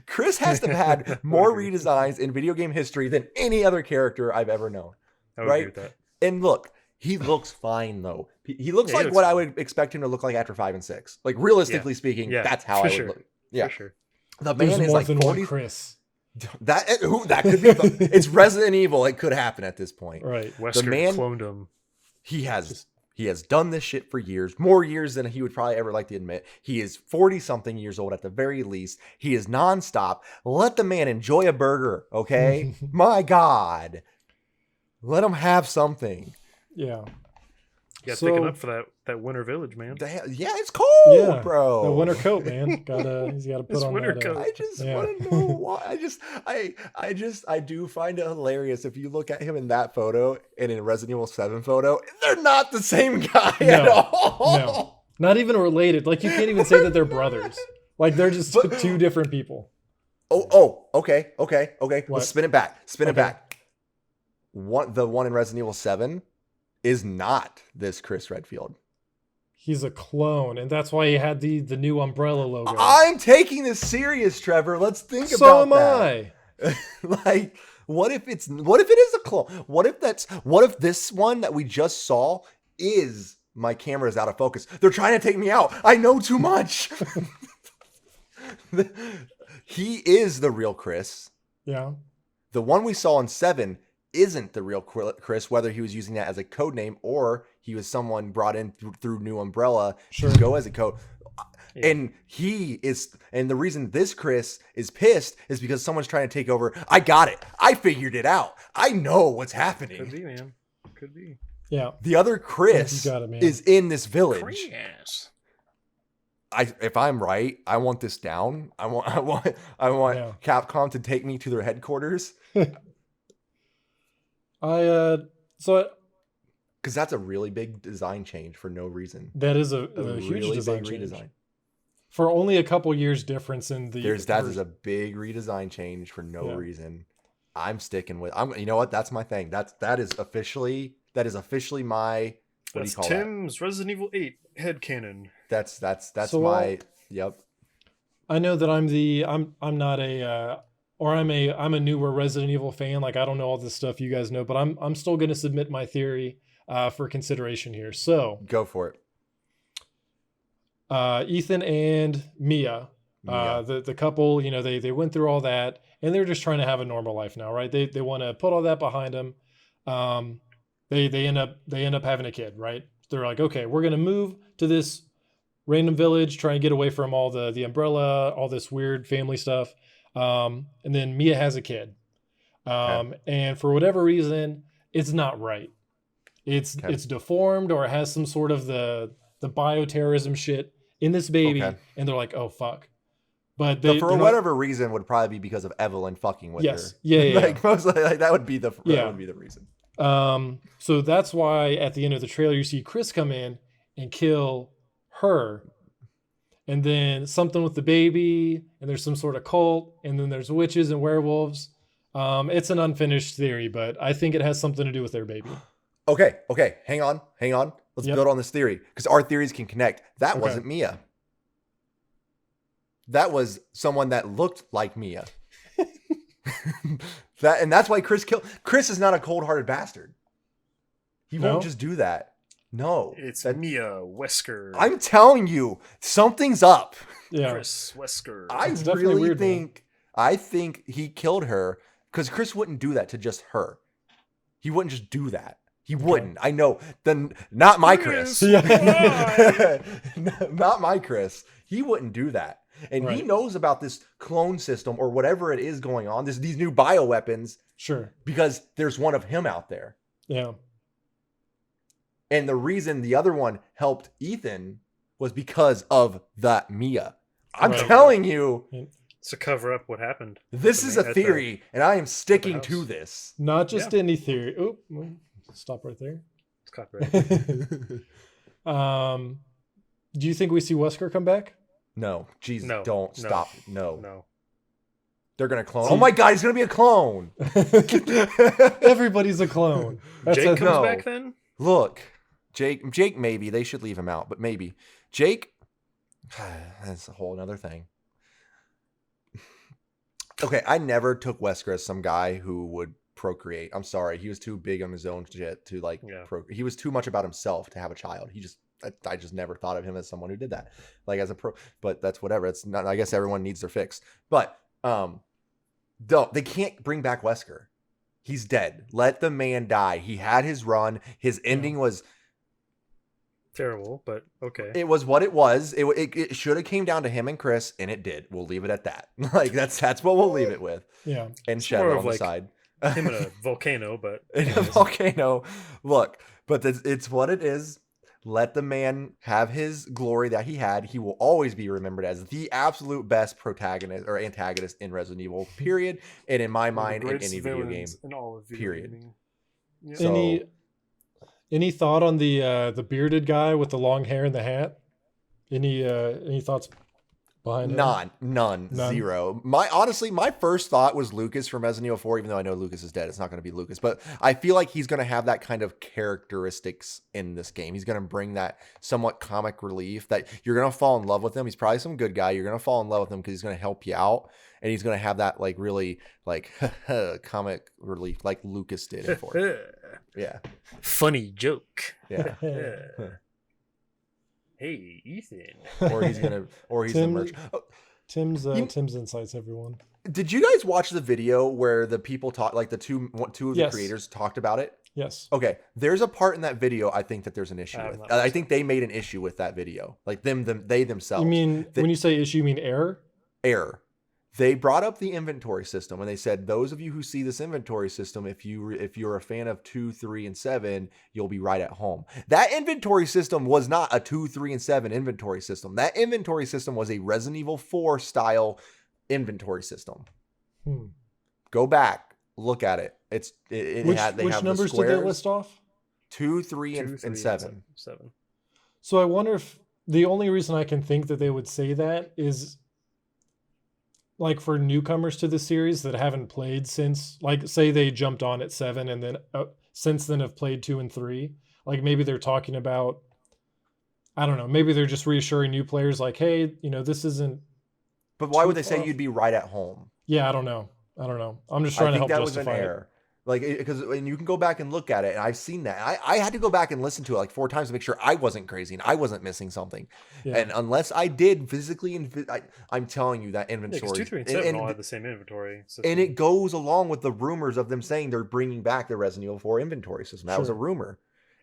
Chris has to have had more redesigns in video game history than any other character I've ever known. I would agree with that. And look, he looks fine though. He looks like what I would expect him to look like after 5 and 6. Like realistically speaking, that's how I would look. Yeah, for sure. The man is like 40. Chris. That could be. It's Resident Evil. It could happen at this point. Right. Wesker cloned him. He has done this shit for years, more years than he would probably ever like to admit. He is 40 something years old at the very least. He is nonstop. Let the man enjoy a burger. Okay. My God. Let him have something. Yeah. Yeah, picking up for that winter village, man. Yeah, it's cold, bro. The winter coat, man. He's got to put His on winter that. coat. I just want to know why. I do find it hilarious if you look at him in that photo and in Resident Evil 7 photo, they're not the same guy at all. No, not even related. Like you can't even say that they're brothers. Like they're just two different people. Okay. What? Let's spin it back. Spin it back. The one in Resident Evil 7 is not this Chris Redfield. He's a clone, and that's why he had the new Umbrella logo. I'm taking this serious, Trevor. Let's think about that. So am I. Like, what if it is a clone? What if this one that we just saw is my camera is out of focus? They're trying to take me out. I know too much. He is the real Chris. Yeah. The one we saw in 7 isn't the real Chris, whether he was using that as a code name or he was someone brought in through New Umbrella to go as a code. Yeah. And the reason this Chris is pissed is because someone's trying to take over. I got it. I figured it out. I know what's happening. Could be, man. Could be. Yeah. The other Chris is in this village. Chris. If I'm right, I want this down. I want Capcom to take me to their headquarters. Because that's a really big design change for no reason. That is a huge really design big change. redesign. For only a couple years difference in the that is a big redesign change for no reason. I'm sticking with. You know what? That's my thing. That is officially my. What do you call Tim's Resident Evil 8 headcanon. That's so, my. Yep. I know that I'm not a. Or I'm a newer Resident Evil fan. Like I don't know all this stuff you guys know, but I'm still going to submit my theory. for consideration here. So Go for it. Ethan and Mia, the couple, you know, they went through all that, and they're just trying to have a normal life now, right? They want to put all that behind them. They end up having a kid, right? They're like, okay, we're gonna move to this random village, try and get away from all the umbrella, all this weird family stuff. And then Mia has a kid, and for whatever reason, it's not right. It's deformed, or it has some sort of the bioterrorism shit in this baby, and they're like, oh fuck. But for whatever reason would probably be because of Evelyn fucking with her. Yeah. Like mostly, like that would be the reason. So that's why at the end of the trailer you see Chris come in and kill her, and then something with the baby, and there's some sort of cult, and then there's witches and werewolves. It's an unfinished theory, but I think it has something to do with their baby. Okay. Hang on. Let's build on this theory, because our theories can connect. That wasn't Mia. That was someone that looked like Mia. That's why Chris killed. Chris is not a cold-hearted bastard. He won't just do that. No. It's Mia Wesker. I'm telling you, something's up. Yeah. Chris Wesker. I really think he killed her because Chris wouldn't do that to just her. He wouldn't just do that. He wouldn't. I know. Then not my Chris. Not my Chris. He wouldn't do that. And he knows about this clone system or whatever it is going on. These new bioweapons. Sure. Because there's one of him out there. Yeah. And the reason the other one helped Ethan was because of that Mia. I'm telling you. To cover up what happened. This is a theory, and I am sticking to this. Not just any theory. Oh, stop right there. It's copyright. Do you think we see Wesker come back? No. Jesus, No. don't. No. Stop. No. No. They're going to clone. Oh my God, he's going to be a clone. Everybody's a clone. Jake comes back then? Look, Jake maybe. They should leave him out, but maybe. Jake, that's a whole other thing. Okay, I never took Wesker as some guy who would procreate. I'm sorry. He was too big on his own shit to he was too much about himself to have a child. I just never thought of him as someone who did that. Like as a but that's whatever. It's not, I guess everyone needs their fix. But they can't bring back Wesker. He's dead. Let the man die. He had his run. His ending was terrible, but okay. It was what it was. It should have came down to him and Chris, and it did. We'll leave it at that. Like that's what we'll leave it with. Yeah. And Shadow on the side. Him in a volcano, but in a volcano. Look, but it's what it is. Let the man have his glory that he had. He will always be remembered as the absolute best protagonist or antagonist in Resident Evil, period. And in my mind, in any video game, in all of period. Yeah. So, any thought on the bearded guy with the long hair and the hat? Any thoughts behind him? None, zero. My first thought was Lucas from Resident Evil 4, even though I know Lucas is dead. It's not going to be Lucas, but I feel like he's going to have that kind of characteristics in this game. He's going to bring that somewhat comic relief that you're going to fall in love with him. He's probably some good guy. You're going to fall in love with him because he's going to help you out, and he's going to have that like really like comic relief like Lucas did in 4. Yeah. Funny joke. Yeah. Hey, Ethan. Or he's the merch. Oh, Tim's insights, everyone. Did you guys watch the video where the people talk, like the two of the creators talked about it? Yes. Okay. There's a part in that video I think that there's an issue with. I think they made an issue with that video. Like they themselves. You mean when you say issue, you mean error? Error. They brought up the inventory system, and they said, those of you who see this inventory system, if you're a fan of 2, 3, and 7, you'll be right at home. That inventory system was not a 2, 3, and 7 inventory system. That inventory system was a Resident Evil 4 style inventory system. Go back, look at it. Which numbers did they list off? 2, 3, and 7. So I wonder if the only reason I can think that they would say that is like for newcomers to the series that haven't played since, like say they jumped on at 7 and then since then have played 2 and 3. Like maybe they're talking about, I don't know, maybe they're just reassuring new players like, hey, this isn't. But why would they say you'd be right at home? Yeah, I don't know. I'm just trying to help justify it. Like, because and you can go back and look at it, and I've seen that. I had to go back and listen to it like 4 times to make sure I wasn't crazy and I wasn't missing something. Yeah. And unless I did physically, I'm telling you that Yeah, because inventory, 2, 3, and 7 all have the same inventory system. and it goes along with the rumors of them saying they're bringing back the Resident Evil 4 inventory system. That was a Sure. rumor,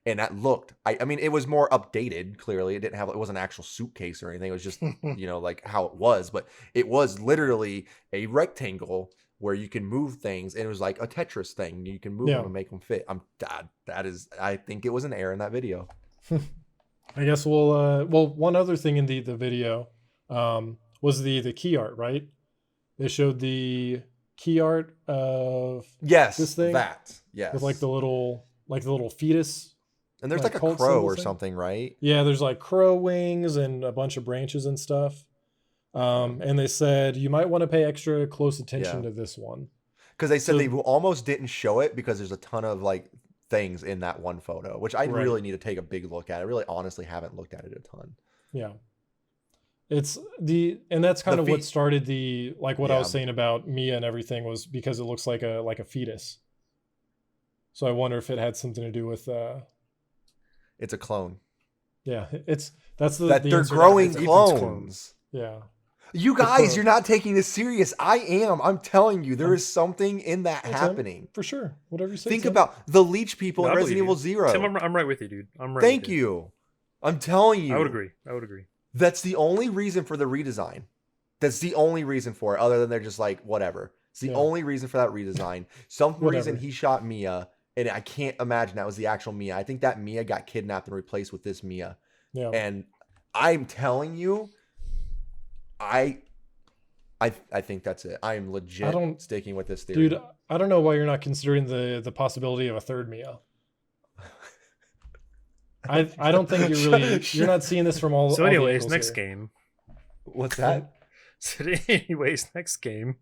and that looked. I mean, it was more updated. Clearly, it wasn't an actual suitcase or anything. It was just like how it was, but it was literally a rectangle where you can move things, and it was like a Tetris thing. You can move them and make them fit. I think it was an error in that video. I guess well, one other thing in the video was the key art, right? They showed the key art of this thing. Yes. With like the little fetus. And there's like a cult crow symbol or thing. something, right? Yeah, there's like crow wings and a bunch of branches and stuff. And they said you might want to pay extra close attention to this one. Because they said they almost didn't show it because there's a ton of like things in that one photo, which I really need to take a big look at. I really honestly haven't looked at it a ton. Yeah. And that's kind of what started the, like what I was saying about Mia and everything, was because it looks like a fetus. So I wonder if it had something to do with it's a clone. Yeah, that's that they're growing clones. Yeah. You guys, you're not taking this serious. I am. I'm telling you, there is something in that happening. For sure. Whatever you say. Think about the leech people in Resident Evil 0. Tim, I'm right with you, dude. I'm right. Thank you. I'm telling you. I would agree. That's the only reason for the redesign. That's the only reason for it, other than they're just like, whatever. It's the only reason for that redesign. Some reason he shot Mia, and I can't imagine that was the actual Mia. I think that Mia got kidnapped and replaced with this Mia. Yeah. And I'm telling you, I think that's it. I am legit sticking with this theory. Dude, I don't know why you're not considering the possibility of a third Mia. I don't think you're not seeing this from all. So, anyways, next game. What's that? So, next game.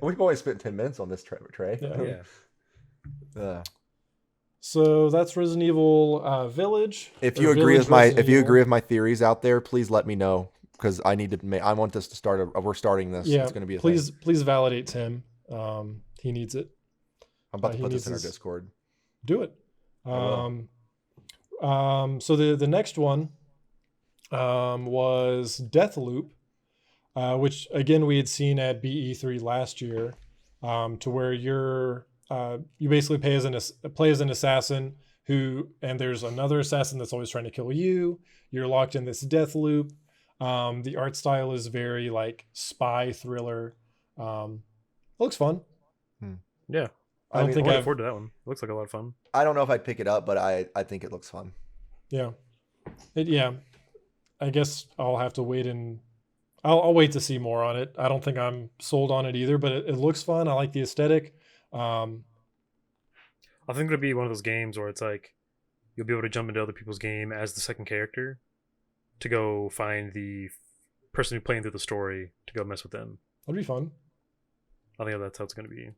We've only spent 10 minutes on this, Trey. Yeah. So that's Resident Evil Village. If you agree with my theories out there, please let me know, because I need to I want this to start. We're starting this. Yeah. It's going to be a please thing. Please validate Tim. He needs it. I'm about to put this in our Discord. Do it. So the next one was Deathloop, which again we had seen at BE3 last year, to where you basically play as an assassin and there's another assassin that's always trying to kill you. You're locked in this death loop. The art style is very like spy thriller. It looks fun. Yeah. I look forward to that one. It looks like a lot of fun. I don't know if I'd pick it up, but I think it looks fun. Yeah. I guess I'll have to wait and I'll wait to see more on it. I don't think I'm sold on it either, but it looks fun. I like the aesthetic. I think it'll be one of those games where it's like you'll be able to jump into other people's game as the second character to go find the person who's playing through the story to go mess with them. That'd be fun. I think that's how it's going to be.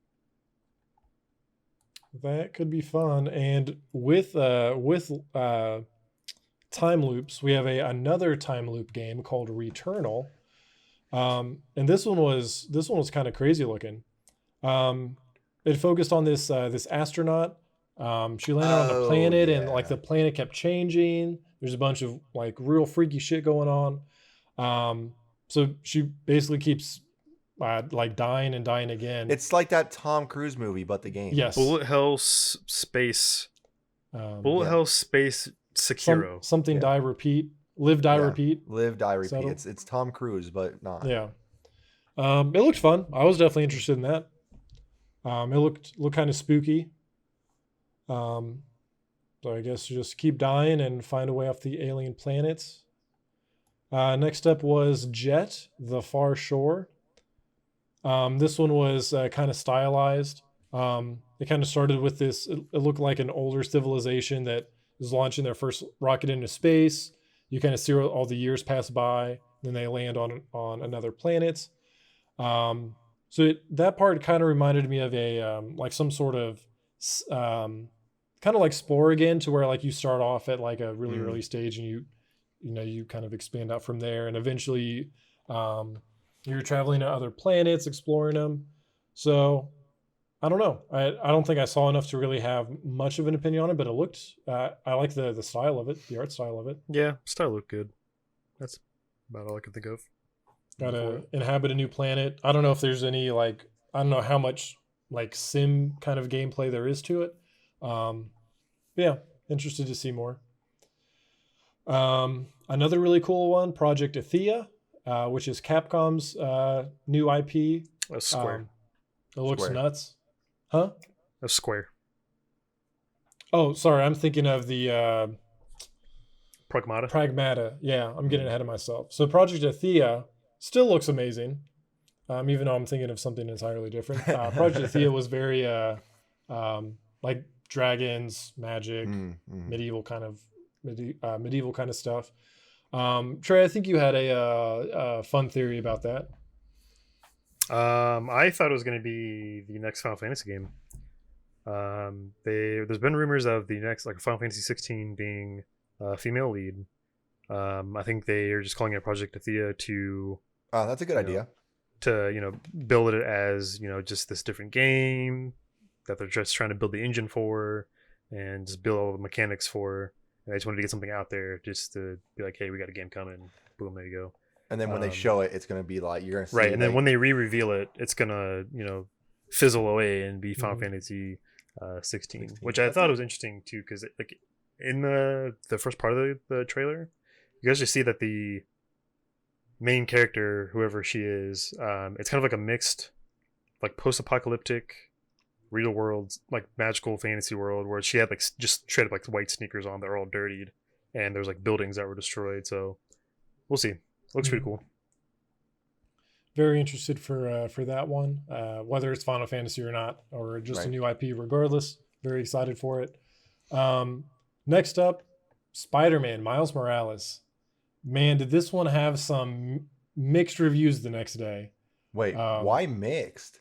That could be fun. And with time loops, we have another time loop game called Returnal. And this one was kind of crazy looking. It focused on this astronaut. She landed on a planet, and like the planet kept changing. There's a bunch of like real freaky shit going on. So she basically keeps like dying and dying again. It's like that Tom Cruise movie, but the game. Yes. Bullet Hell Space. Hell Space Sekiro. Something die repeat. Live die repeat. Live die repeat. It's Tom Cruise, but not. Yeah. It looked fun. I was definitely interested in that. It looked kind of spooky. So I guess you just keep dying and find a way off the alien planets. Next up was Jet, The Far Shore. This one was kind of stylized. It kind of started with this. It looked like an older civilization that is launching their first rocket into space. You kind of see all the years pass by. Then they land on another planet. So that part kind of reminded me of a like some sort of kind of like Spore again, to where like you start off at like a really early stage and you kind of expand out from there, and eventually you're traveling to other planets, exploring them. So I don't know. I don't think I saw enough to really have much of an opinion on it, but it looked. I like the style of it, the art style of it. Yeah, style looked good. That's about all I can think of. Got to inhabit a new planet. I don't know if there's any like I don't know how much like sim kind of gameplay there is to it. But yeah, interested to see more. Another really cool one, Project Athea, which is Capcom's new IP. A Square. It looks Square. nuts. Huh? A Square. Oh, sorry. I'm thinking of the Pragmata. Pragmata. Yeah, I'm getting ahead of myself. So Project Athea still looks amazing, even though I'm thinking of something entirely different. Project Athea was very like dragons, magic, medieval kind of stuff. Trey, I think you had a fun theory about that. I thought it was going to be the next Final Fantasy game. There's been rumors of the next like Final Fantasy 16 being a female lead. I think they are just calling it Project Athea to. Oh, that's a good idea. To build it as just this different game that they're just trying to build the engine for and just build all the mechanics for. And I just wanted to get something out there just to be like, hey, we got a game coming. Boom, there you go. And then when they show it, it's going to be like you're going to see right. And then when they re-reveal it, it's going to fizzle away and be Final Fantasy 16, which I thought was interesting too, because like in the first part of the trailer, you guys just see that the main character, whoever she is, it's kind of like a mixed, like post-apocalyptic, real world, like magical fantasy world, where she had like just straight up like white sneakers on that are all dirtied, and there's like buildings that were destroyed. So we'll see. Looks pretty cool. Very interested for that one, whether it's Final Fantasy or not, or just a new IP. Regardless, very excited for it. Next up, Spider-Man Miles Morales. Man, did this one have some mixed reviews the next day? Wait, why mixed?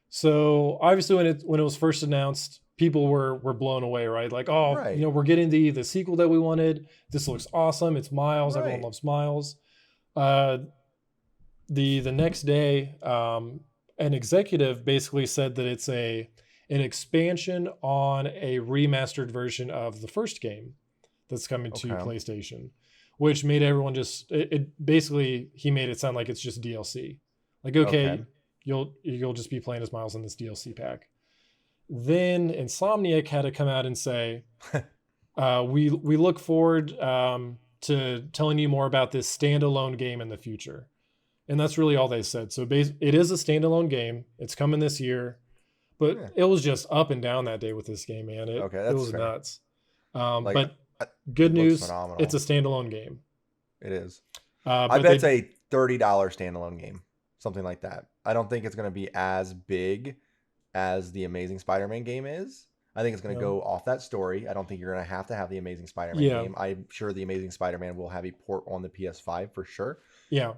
So obviously when it was first announced, people were blown away, right? Like, we're getting the sequel that we wanted. This looks awesome. It's Miles. Right. Everyone loves Miles. The next day, an executive basically said that it's an expansion on a remastered version of the first game that's coming to PlayStation, which made everyone it basically, he made it sound like it's just DLC. Like, you'll just be playing as Miles in this DLC pack. Then Insomniac had to come out and say, we look forward to telling you more about this standalone game in the future. And that's really all they said. So it is a standalone game. It's coming this year. But it was just up and down that day with this game, man. It was nuts. But good news, it's a standalone game. It is. I bet it's a $30 standalone game. Something like that. I don't think it's going to be as big as the Amazing Spider-Man game is. I think it's going to go off that story. I don't think you're going to have the Amazing Spider-Man game. I'm sure the Amazing Spider-Man will have a port on the PS5 for sure. Yeah.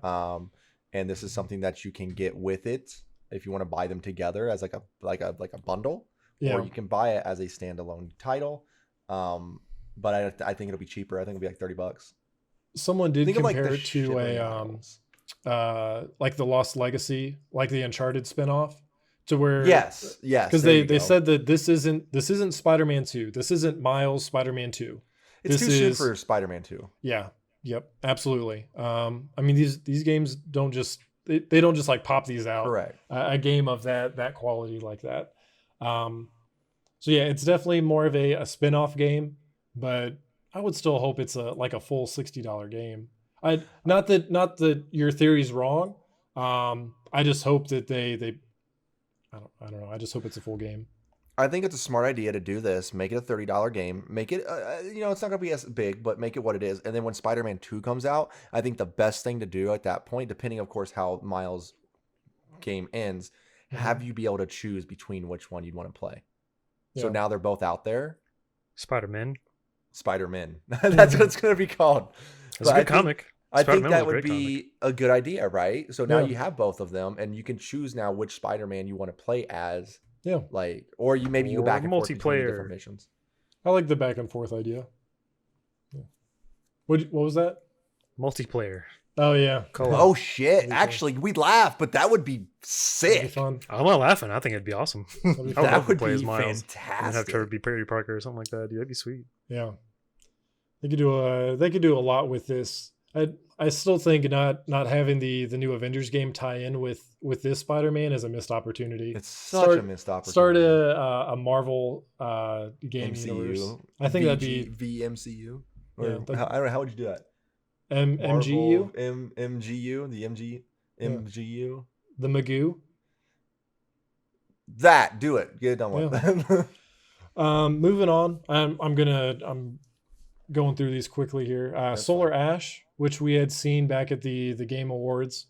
And this is something that you can get with it if you want to buy them together as like a bundle, or you can buy it as a standalone title. But I think it'll be cheaper. I think it'll be like $30. Someone did compare it to like the Lost Legacy, like the Uncharted spinoff, to where yes, because they said that this isn't Spider-Man 2. This isn't Miles Spider-Man 2. It's too soon for Spider-Man 2. Yeah. Yep. Absolutely. I mean, these games don't just they don't just like pop these out. Correct. A game of that quality like that. So yeah, it's definitely more of a spin-off game, but I would still hope it's a full $60 game. Not that your theory's wrong. I just hope that they I don't know. I just hope it's a full game. I think it's a smart idea to do this. Make it a $30 game. Make it, it's not going to be as big, but make it what it is. And then when Spider-Man 2 comes out, I think the best thing to do at that point, depending, of course, how Miles' game ends, have you be able to choose between which one you'd want to play. Yeah. So now they're both out there. Spider-Man. That's what it's going to be called. It's a good comic. I think that would be a good idea, right? So now you have both of them, and you can choose now which Spider-Man you want to play as. Yeah. Or you go back and forth between the different missions. I like the back and forth idea. Yeah. What was that? Multiplayer. Oh yeah. Co-op. Oh shit! That'd be cool. Actually, we'd laugh, but that would be That'd be sick. fun. I'm not laughing. I think it'd be awesome. I That'd be would fun. That love to would play be as Miles. fantastic. And have Trevor be Perry Parker or something like that. Dude, that'd be sweet. Yeah. They could do a lot with this. I still think not having the new Avengers game tie in with this Spider-Man is a missed opportunity. It's such a missed opportunity. Start a Marvel game MCU. universe. I think that'd be VMCU. Or Yeah, that- I don't know, how would you do that? MGU, Marvel, MGU, the MGU. the Magoo. That, do it. Get it done with. Moving on. I'm going through these quickly here. That's Solar fine. Ash, which we had seen back at the Game Awards.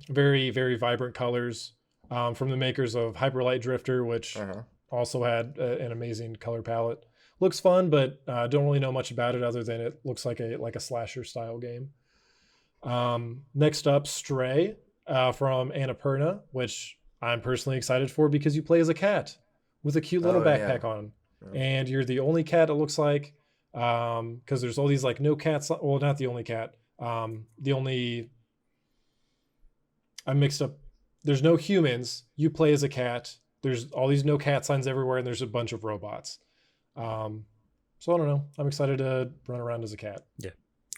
Very, very vibrant colors from the makers of Hyperlight Drifter, which Uh-huh. also had an amazing color palette. Looks fun, but don't really know much about it other than it looks like a slasher style game. Next up, Stray from Annapurna, which I'm personally excited for because you play as a cat with a cute little Oh, yeah. backpack on, Yeah. and you're the only cat. It looks like because there's all these like no cats. Well, not the only cat. The only I mixed up. There's no humans. You play as a cat. There's all these no cat signs everywhere, and there's a bunch of robots. So I don't know. I'm excited to run around as a cat.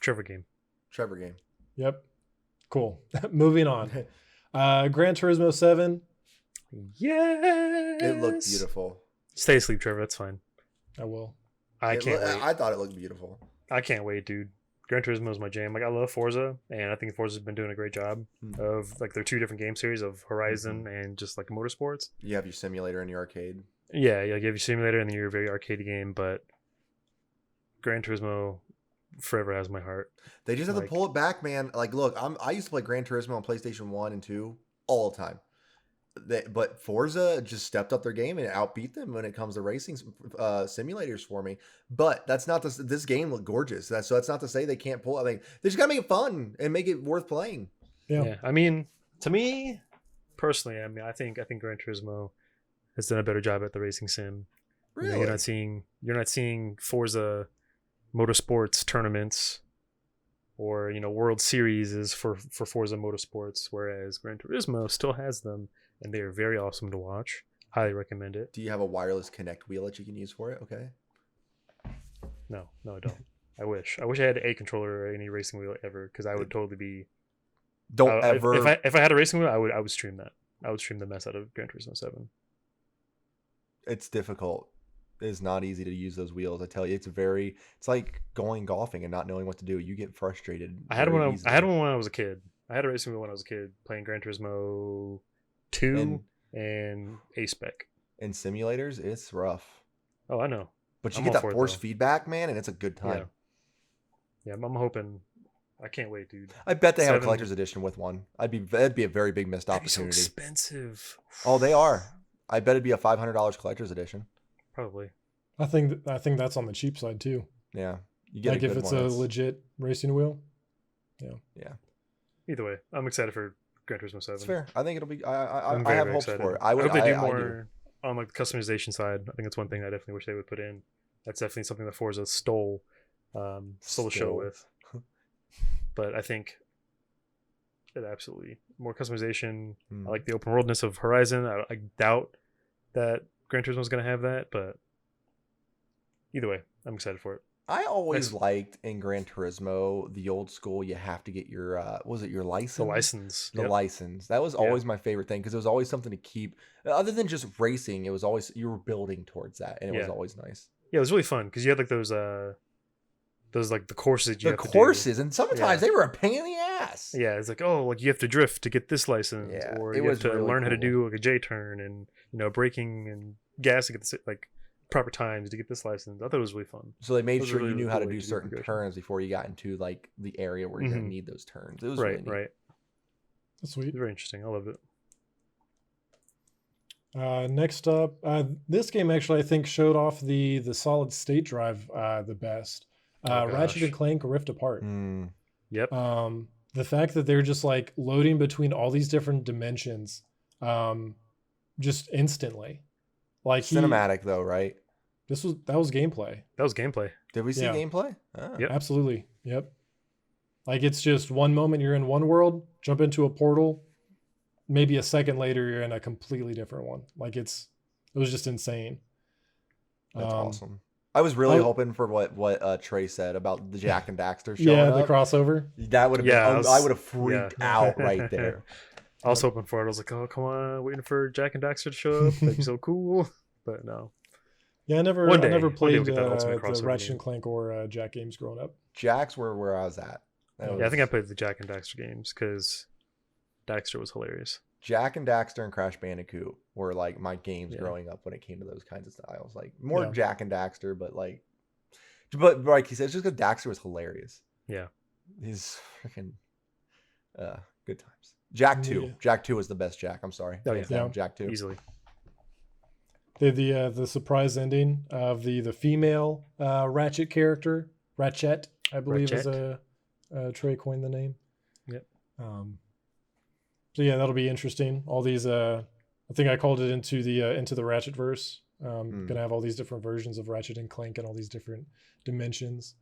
Trevor game. Trevor game. Yep. Cool. Moving on. Gran Turismo 7. Yes. It looked beautiful. Stay asleep, Trevor. That's fine. I will. I can't wait. I thought it looked beautiful. I can't wait, dude. Gran Turismo is my jam. Like I love Forza, and I think Forza's been doing a great job of like their two different game series of Horizon and just like motorsports. You have your simulator in your arcade. Yeah, you have your simulator and then your very arcade game, but Gran Turismo forever has my heart. They just have Like- to pull it back, man. Like, look, I used to play Gran Turismo on PlayStation 1 and 2 all the time. But Forza just stepped up their game and outbeat them when it comes to racing simulators for me. But that's not this game looked gorgeous. So that's not to say they can't pull. I mean, they just gotta make it fun and make it worth playing. Yeah. I mean, to me personally, I think Gran Turismo has done a better job at the racing sim. You know, Really? you're not seeing Forza Motorsports tournaments or World Series is for Forza Motorsports, whereas Gran Turismo still has them, and they are very awesome to watch. Highly recommend it. Do you have a wireless Connect wheel that you can use for it? Okay. No, I don't. I wish I had a controller or any racing wheel ever, because I would totally be. Don't ever. If I had a racing wheel, I would stream that. I would stream the mess out of Gran Turismo 7. It's difficult. It is not easy to use those wheels. I tell you, it's like going golfing and not knowing what to do. You get frustrated. I had very one. easily. I had one when I was a kid. I had a racing wheel when I was a kid, playing Gran Turismo 2 and A-Spec. In simulators, it's rough. Oh, I know. But you I'm get all that for it, force though. feedback, man, and it's a good time. Yeah, I'm hoping. I can't wait, dude. I bet they have a 7. collector's edition with one. That'd be a very big missed That'd be so opportunity. expensive. Oh, they are. I bet it'd be a $500 collector's edition. Probably. I think that's on the cheap side too. Yeah, you get Like a if good it's one. a legit racing wheel. Either way, I'm excited for Gran Turismo 7. It's fair. I think it'll be. I'm I very, have very hopes excited. for it. I hope they do I more on like the customization side. I think that's one thing I definitely wish they would put in. That's definitely something that Forza stole the show Stole. with. But I think it absolutely more customization. I like the open worldness of Horizon. I doubt that Gran Turismo is going to have that, but either way, I'm excited for it. I always liked in Gran Turismo the old school. You have to get your was it your license? The license. The Yep. license. That was always my favorite thing because it was always something to keep. Other than just racing, it was always you were building towards that, and it was Yeah. always nice. Yeah, it was really fun because you had like those like the courses that you The have courses, and sometimes Yeah. they were a pain in the ass. to do. Yeah, it's like, oh, like you have to drift to get this license, Yeah, or it you have was to really learn how to cool. do like a J turn and braking and gas to get this like proper times to get this license. I thought it was really fun. So they made Those are sure you really knew how to cool do ways to do certain progression. turns before you got into like the area where you're Mhm. gonna need those turns. It was Right, really neat. right. That's sweet. Very interesting. I love it. Next up, this game actually I think showed off the solid state drive the best. Ratchet gosh. and Clank Rift Apart. Mm. Yep. The fact that they're just like loading between all these different dimensions, just instantly. Like Cinematic though, right? that was gameplay. That was gameplay. Did we see Yeah. gameplay? Ah. Yep. Absolutely. Yep. Like it's just one moment you're in one world, jump into a portal, maybe a second later you're in a completely different one. Like it was just insane. That's awesome. I was really hoping for what Trey said about the Jack and Daxter showing up. Yeah, the up. crossover. That would have been. I would have freaked out right there. I was hoping for it. I was like, oh, come on, waiting for Jack and Daxter to show up. That'd be so cool. But no. Yeah, I never played the Ratchet and Clank or Jack games growing up. Jack's where I was at. I think I played the Jack and Daxter games because Daxter was hilarious. Jack and Daxter and Crash Bandicoot were like my games growing up when it came to those kinds of styles. Like more Jack and Daxter, but like he said, it's just because Daxter was hilarious. Yeah, he's freaking good times. Jack 2. Yeah. Jack 2 was the best Jack. I'm sorry. Oh yeah, Jack 2 easily. The surprise ending of the female Ratchet character, Ratchet, I believe is Trey coined the name. Yep. So yeah, that'll be interesting. All these, I think I called it into the Ratchet verse. Gonna have all these different versions of Ratchet and Clank and all these different dimensions.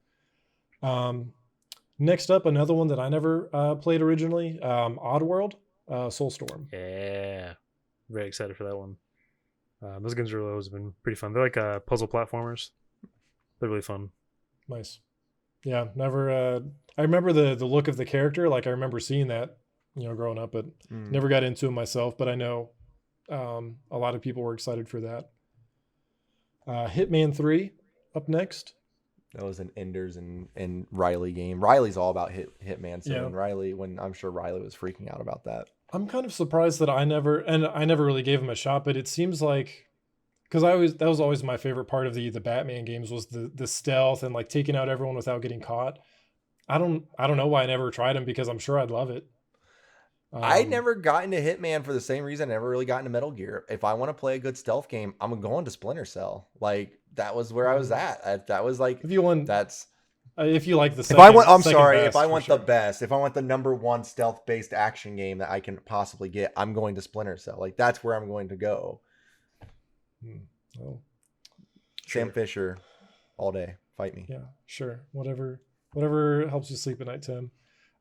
Next up, another one that I never played originally, Oddworld, Soulstorm. Yeah, very excited for that one. Those games have always been pretty fun. They're like puzzle platformers. They're really fun. Nice. Yeah, never. I remember the look of the character. Like I remember seeing that, growing up, but never got into it myself. But I know a lot of people were excited for that. Hitman 3 up next. That was an Enders and Riley game. Riley's all about Hitman. So when I'm sure Riley was freaking out about that. I'm kind of surprised that I never really gave him a shot, but it seems like, because that was always my favorite part of the Batman games was the stealth and like taking out everyone without getting caught. I don't know why I never tried him, because I'm sure I'd love it. I never got into Hitman for the same reason I never really got into Metal Gear. If I want to play a good stealth game, I'm going to Splinter Cell. Like that was where I was at. That was like, if you want, that's if you like the second, if I want, I'm sorry, if I want the best, if I want the number one stealth based action game that I can possibly get, I'm going to Splinter Cell. Like that's where I'm going to go. Well, Sam Fisher all day. Fight me. Yeah, sure. Whatever helps you sleep at night, Tim.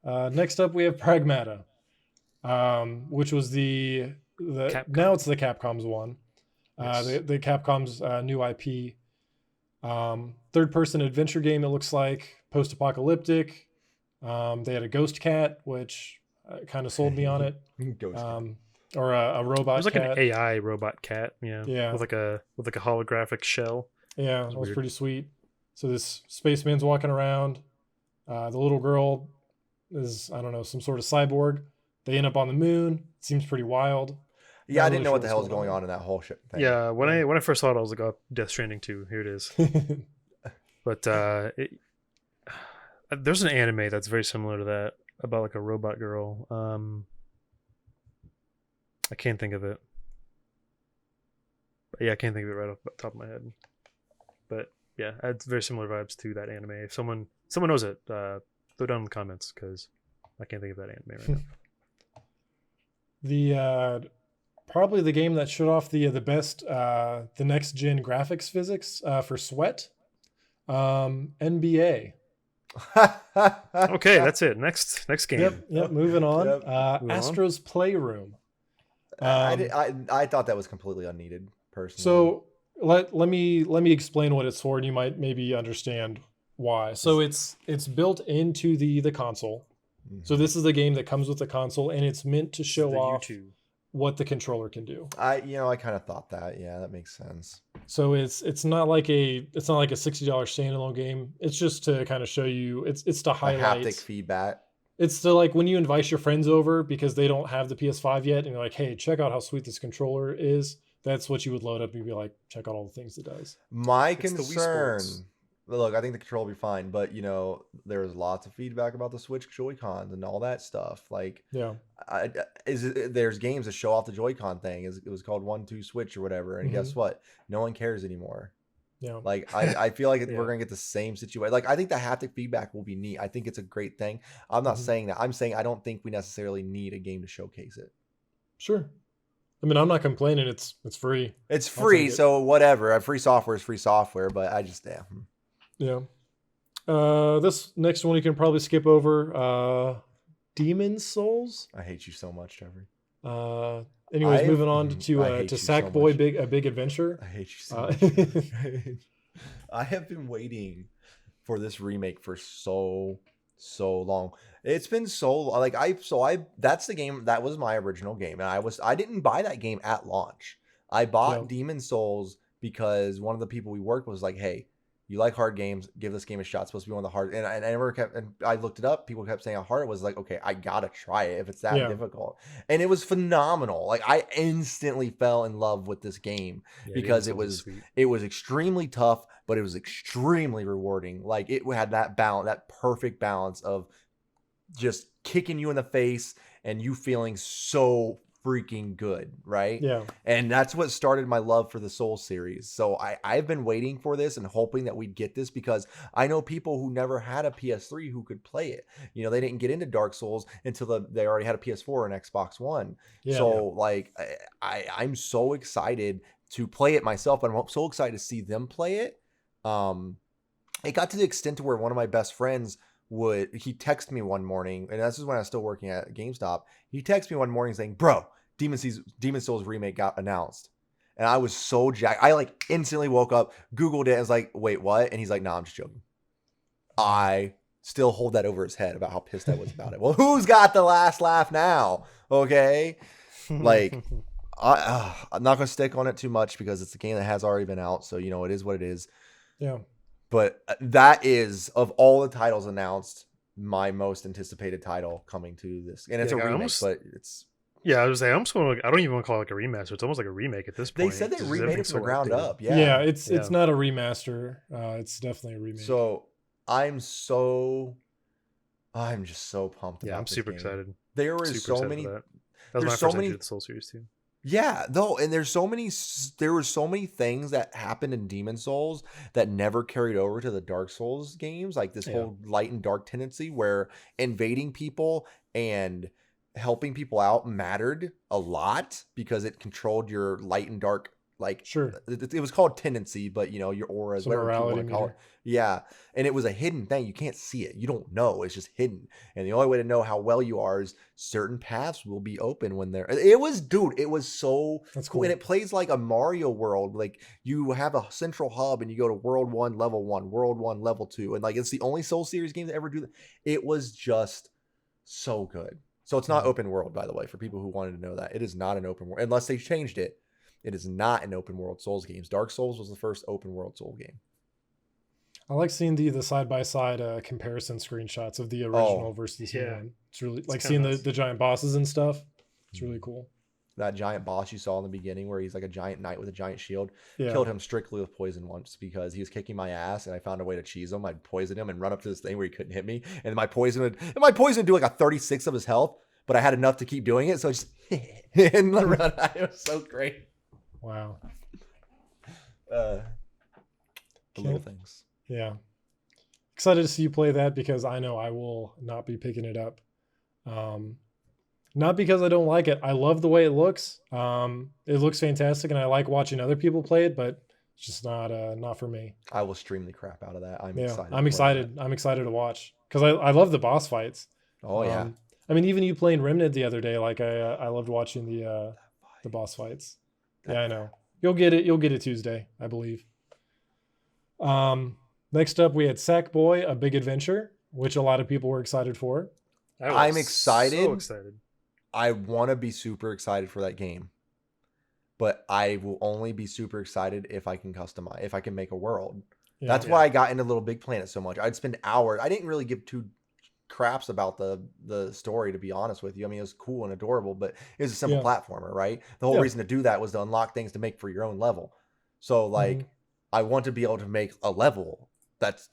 Next up, we have Pragmata, which was the now it's the Capcom's one. Yes. The Capcom's new IP. Third-person adventure game, it looks like, post-apocalyptic. They had a ghost cat, which kind of sold me on it. Ghost cat. Or a robot. It was like cat. an AI robot cat, yeah, with like a holographic shell. Yeah, that was pretty sweet. So this spaceman's walking around. The little girl is, I don't know, some sort of cyborg. They end up on the moon. It seems pretty wild. Yeah, I didn't know what the hell was going on in that whole shit thing. Yeah, when I first saw it, I was like, "Oh, Death Stranding 2, here it is." But there's an anime that's very similar to that about like a robot girl. I can't think of it. But yeah, I can't think of it right off the top of my head. But yeah, it's very similar vibes to that anime. If someone knows it, throw down in the comments because I can't think of that anime right now. Probably the game that showed off the best the next gen graphics physics for Sweat, NBA. Okay, that's it. Next game. Yep. Moving on. Astro's Playroom. I thought that was completely unneeded, personally. So let me explain what it's for, and you might maybe understand why. So it's built into the console. Mm-hmm. So this is the game that comes with the console, and it's meant to show off what the controller can do. I kind of thought that. Yeah, that makes sense. So it's not like a $60 standalone game. It's just to kind of show you. It's to highlight haptic feedback. It's to like when you invite your friends over because they don't have the PS5 yet, and you're like, hey, check out how sweet this controller is. That's what you would load up and be like, check out all the things it does. My concern. Look, I think the control will be fine, but there's lots of feedback about the Switch Joy-Cons and all that stuff. Like, there's games that show off the Joy-Con thing. It was called 1-2 Switch or whatever, and guess what? No one cares anymore. Yeah. Like, I feel like we're gonna get the same situation. Like, I think the haptic feedback will be neat. I think it's a great thing. I'm not saying that. I'm saying I don't think we necessarily need a game to showcase it. Sure. I mean, I'm not complaining. It's free. It's free, so whatever. Free software is free software, but I just Yeah. This next one you can probably skip over. Demon Souls. I hate you so much, Trevor. Anyways, moving on I to hate you so Sackboy, much. a big adventure. I hate you so much. I have been waiting for this remake for so long. It's been so like that's the game that was my original game, and I didn't buy that game at launch. I bought Demon Souls because one of the people we worked with was like, hey, you like hard games, give this game a shot. It's supposed to be one of the hard, and I never kept, and I looked it up. People kept saying how hard it was. Like, okay, I gotta try it if it's that difficult. And it was phenomenal. Like, I instantly fell in love with this game because it was extremely tough, but it was extremely rewarding. Like, it had that balance, that perfect balance of just kicking you in the face and you feeling so freaking good, right? Yeah. And that's what started my love for the Soul series. So I've been waiting for this and hoping that we'd get this because I know people who never had a PS3 who could play it. You know, they didn't get into Dark Souls until they already had a PS4 and Xbox One. Yeah, so like I'm so excited to play it myself, but I'm so excited to see them play it. It got to the extent to where one of my best friends he texted me one morning, and this is when I was still working at GameStop. He texted me one morning saying, bro, Demon Souls remake got announced. And I was so jacked. I like instantly woke up, Googled it, and was like, wait, what? And he's like, nah, I'm just joking. I still hold that over his head about how pissed I was about it. Well, who's got the last laugh now? Okay. Like, I'm not going to stick on it too much because it's a game that has already been out. So, you know, it is what it is. Yeah. But that is, of all the titles announced, my most anticipated title coming to this. And it's a remake, but it's... Yeah, I was like, I don't even want to call it like a remaster. It's almost like a remake at this point. They said they remade it from the ground up. Yeah, yeah, it's not a remaster. It's definitely a remake. So I'm just so pumped. Yeah, I'm super excited. There were so many. That was my first entry to the Soul series too. Yeah, though, and there were so many things that happened in Demon Souls that never carried over to the Dark Souls games, like this whole light and dark tendency where invading people and helping people out mattered a lot because it controlled your light and dark, like, sure, it was called tendency, but you know, your auras, whatever people want to call it. Yeah, and it was a hidden thing. You can't see it. You don't know. It's just hidden. And the only way to know how well you are is certain paths will be open when they're... It was so... That's cool. And it plays like a Mario world. Like, you have a central hub and you go to World 1, Level 1, World 1, Level 2. And like, it's the only Soul series game to ever do that. It was just so good. So it's not open world, by the way, for people who wanted to know that. It is not an open world. Unless they changed it. It is not an open world Souls game. Dark Souls was the first open world Soul game. I like seeing the side-by-side comparison screenshots of the original versus the new one. It's really like seeing the giant bosses and stuff. It's really cool. That giant boss you saw in the beginning where he's like a giant knight with a giant shield. Killed him strictly with poison once because he was kicking my ass and I found a way to cheese him. I'd poison him and run up to this thing where he couldn't hit me. And my poison would do like a 36 of his health, but I had enough to keep doing it. So I just and run. It was so great. Wow. The little things. Yeah. Excited to see you play that because I know I will not be picking it up. Not because I don't like it. I love the way it looks. It looks fantastic and I like watching other people play it, but it's just not for me. I will stream the crap out of that. I'm excited. I'm excited. I'm excited to watch because I love the boss fights. Oh yeah. I mean, even you playing Remnant the other day, like I loved watching the boss fights. Yeah, I know. You'll get it. You'll get it Tuesday, I believe. Next up, we had Sackboy, A Big Adventure, which a lot of people were excited for. I'm excited. So excited. I want to be super excited for that game, but I will only be super excited if I can customize, if I can make a world. Yeah, that's why I got into Little Big Planet so much. I'd spend hours. I didn't really give two craps about the story, to be honest with you. I mean, it was cool and adorable, but it was a simple platformer, right? The whole reason to do that was to unlock things to make for your own level. So like, I want to be able to make a level. That's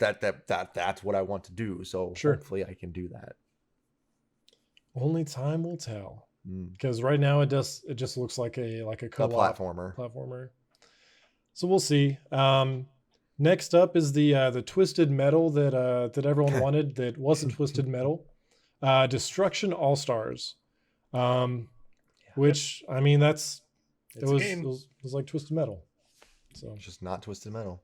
what I want to do. So hopefully I can do that. Only time will tell. Because right now it just looks like a co-op platformer. So we'll see. Next up is the Twisted Metal that everyone wanted that wasn't Twisted Metal. Destruction All Stars. Which I mean it was like Twisted Metal. So it's just not Twisted Metal.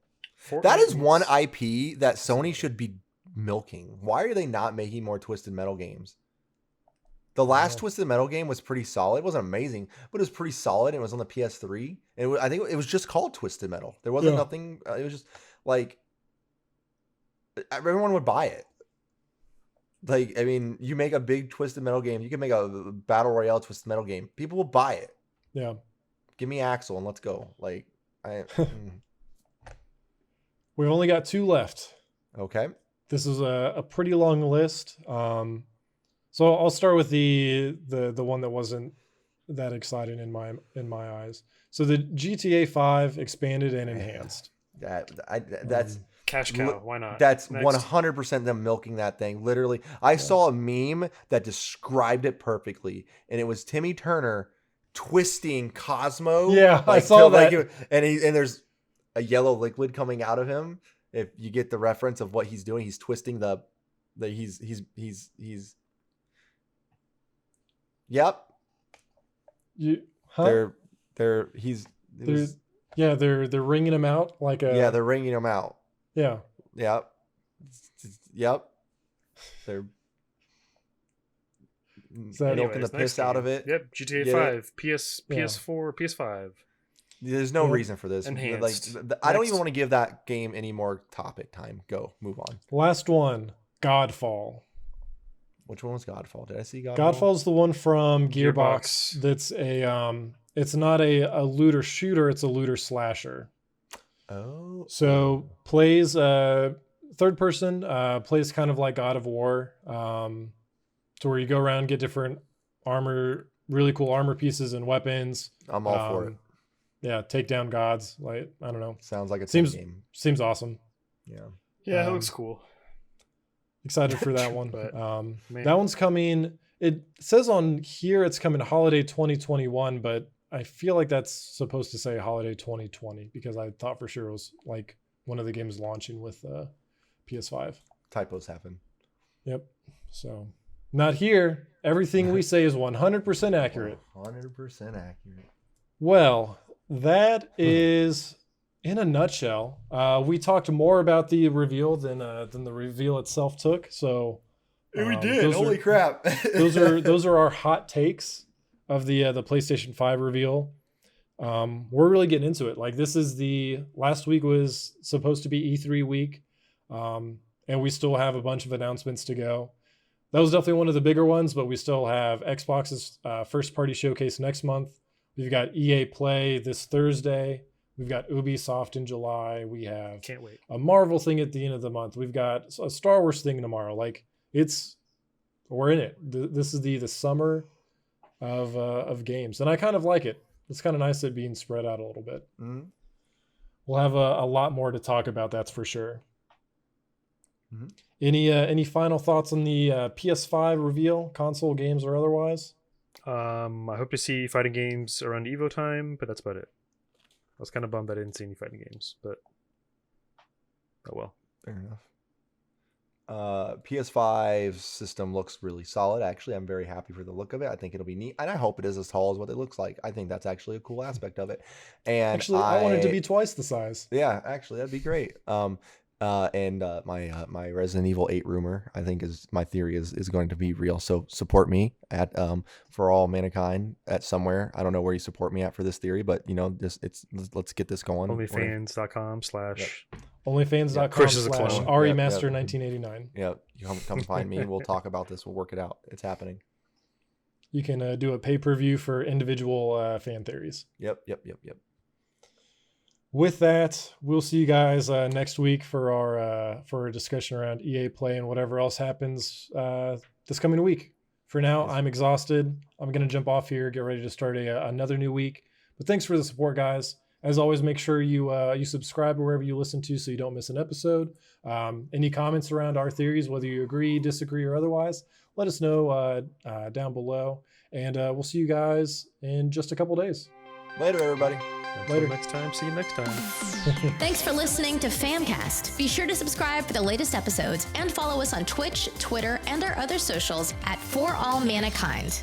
That is one IP that Sony should be milking? Why are they not making more Twisted Metal games? The last Twisted Metal game was pretty solid. It wasn't amazing, but it was pretty solid. It was on the PS3. And I think it was just called Twisted Metal. There wasn't nothing. It was just like everyone would buy it. Like, I mean, you make a big Twisted Metal game. You can make a Battle Royale Twisted Metal game. People will buy it. Yeah. Give me Axel and let's go. Like, We've only got 2 left. Okay. This is a pretty long list. So I'll start with the one that wasn't that exciting in my eyes. So the GTA 5 expanded and enhanced. That's cash cow. Why not? That's Next. 100% them milking that thing. Literally, I saw a meme that described it perfectly, and it was Timmy Turner twisting Cosmo. Yeah, I saw that. And there's a yellow liquid coming out of him. If you get the reference of what he's doing, he's twisting he's Yep. Huh? They're wringing him out like a. Yeah, they're wringing him out. Yeah. Yep. Yep. They're milking the piss out of it. Yep. GTA 5, PS4, PS5. There's no reason for this. Enhanced. Like, I don't even want to give that game any more topic time. Go, move on. Last one, Godfall. Which one was Godfall? Did I see Godfall? Godfall's the one from Gearbox. That's it's not a looter shooter, it's a looter slasher. Oh. So plays third person, plays kind of like God of War, to where you go around, get different armor, really cool armor pieces and weapons. I'm all for it. Yeah, take down gods. Like, I don't know. Sounds like a game. Seems awesome. Yeah. Yeah, it looks cool. Excited for that one. But, that one's coming. It says on here it's coming holiday 2021, but I feel like that's supposed to say holiday 2020 because I thought for sure it was like one of the games launching with PS5. Typos happen. Yep. So not here. Everything we say is 100% accurate. 100% accurate. Well, that is in a nutshell. We talked more about the reveal than the reveal itself took. So we did. Holy crap! those are our hot takes of the PlayStation 5 reveal. We're really getting into it. Like, this is last week was supposed to be E3 week, and we still have a bunch of announcements to go. That was definitely one of the bigger ones, but we still have Xbox's first party showcase next month. We've got EA Play this Thursday. We've got Ubisoft in July. We have Can't wait. a Marvel thing at the end of the month. We've got a Star Wars thing tomorrow. Like, we're in it. This is the summer of games, and I kind of like it. It's kind of nice it being spread out a little bit. Mm-hmm. We'll have a lot more to talk about, that's for sure. Mm-hmm. Any final thoughts on the PS5 reveal, console games or otherwise? I hope to see fighting games around Evo time, but that's about it. I was kind of bummed I didn't see any fighting games, but oh well. Fair enough. PS5 system looks really solid. Actually, I'm very happy for the look of it. I think it'll be neat, and I hope it is as tall as what it looks like. I think that's actually a cool aspect of it. And actually, I want it to be twice the size. Yeah, actually, that'd be great. My Resident Evil 8 rumor, I think my theory is going to be real. So support me at for all Manakind at somewhere. I don't know where you support me at for this theory, but let's get this going. Onlyfans.com/ Onlyfans.com/ REmaster1989. Yeah, you come find me. We'll talk about this. We'll work it out. It's happening. You can do a pay-per-view for individual fan theories. Yep. With that, we'll see you guys next week for our discussion around EA Play and whatever else happens this coming week. For now, I'm exhausted. I'm going to jump off here, get ready to start another new week. But thanks for the support, guys. As always, make sure you subscribe wherever you listen to so you don't miss an episode. Any comments around our theories, whether you agree, disagree, or otherwise, let us know down below. And we'll see you guys in just a couple days. Later, everybody. Later. Next time. See you next time. Thanks for listening to FAMcast. Be sure to subscribe for the latest episodes and follow us on Twitch, Twitter, and our other socials at For All Manakind.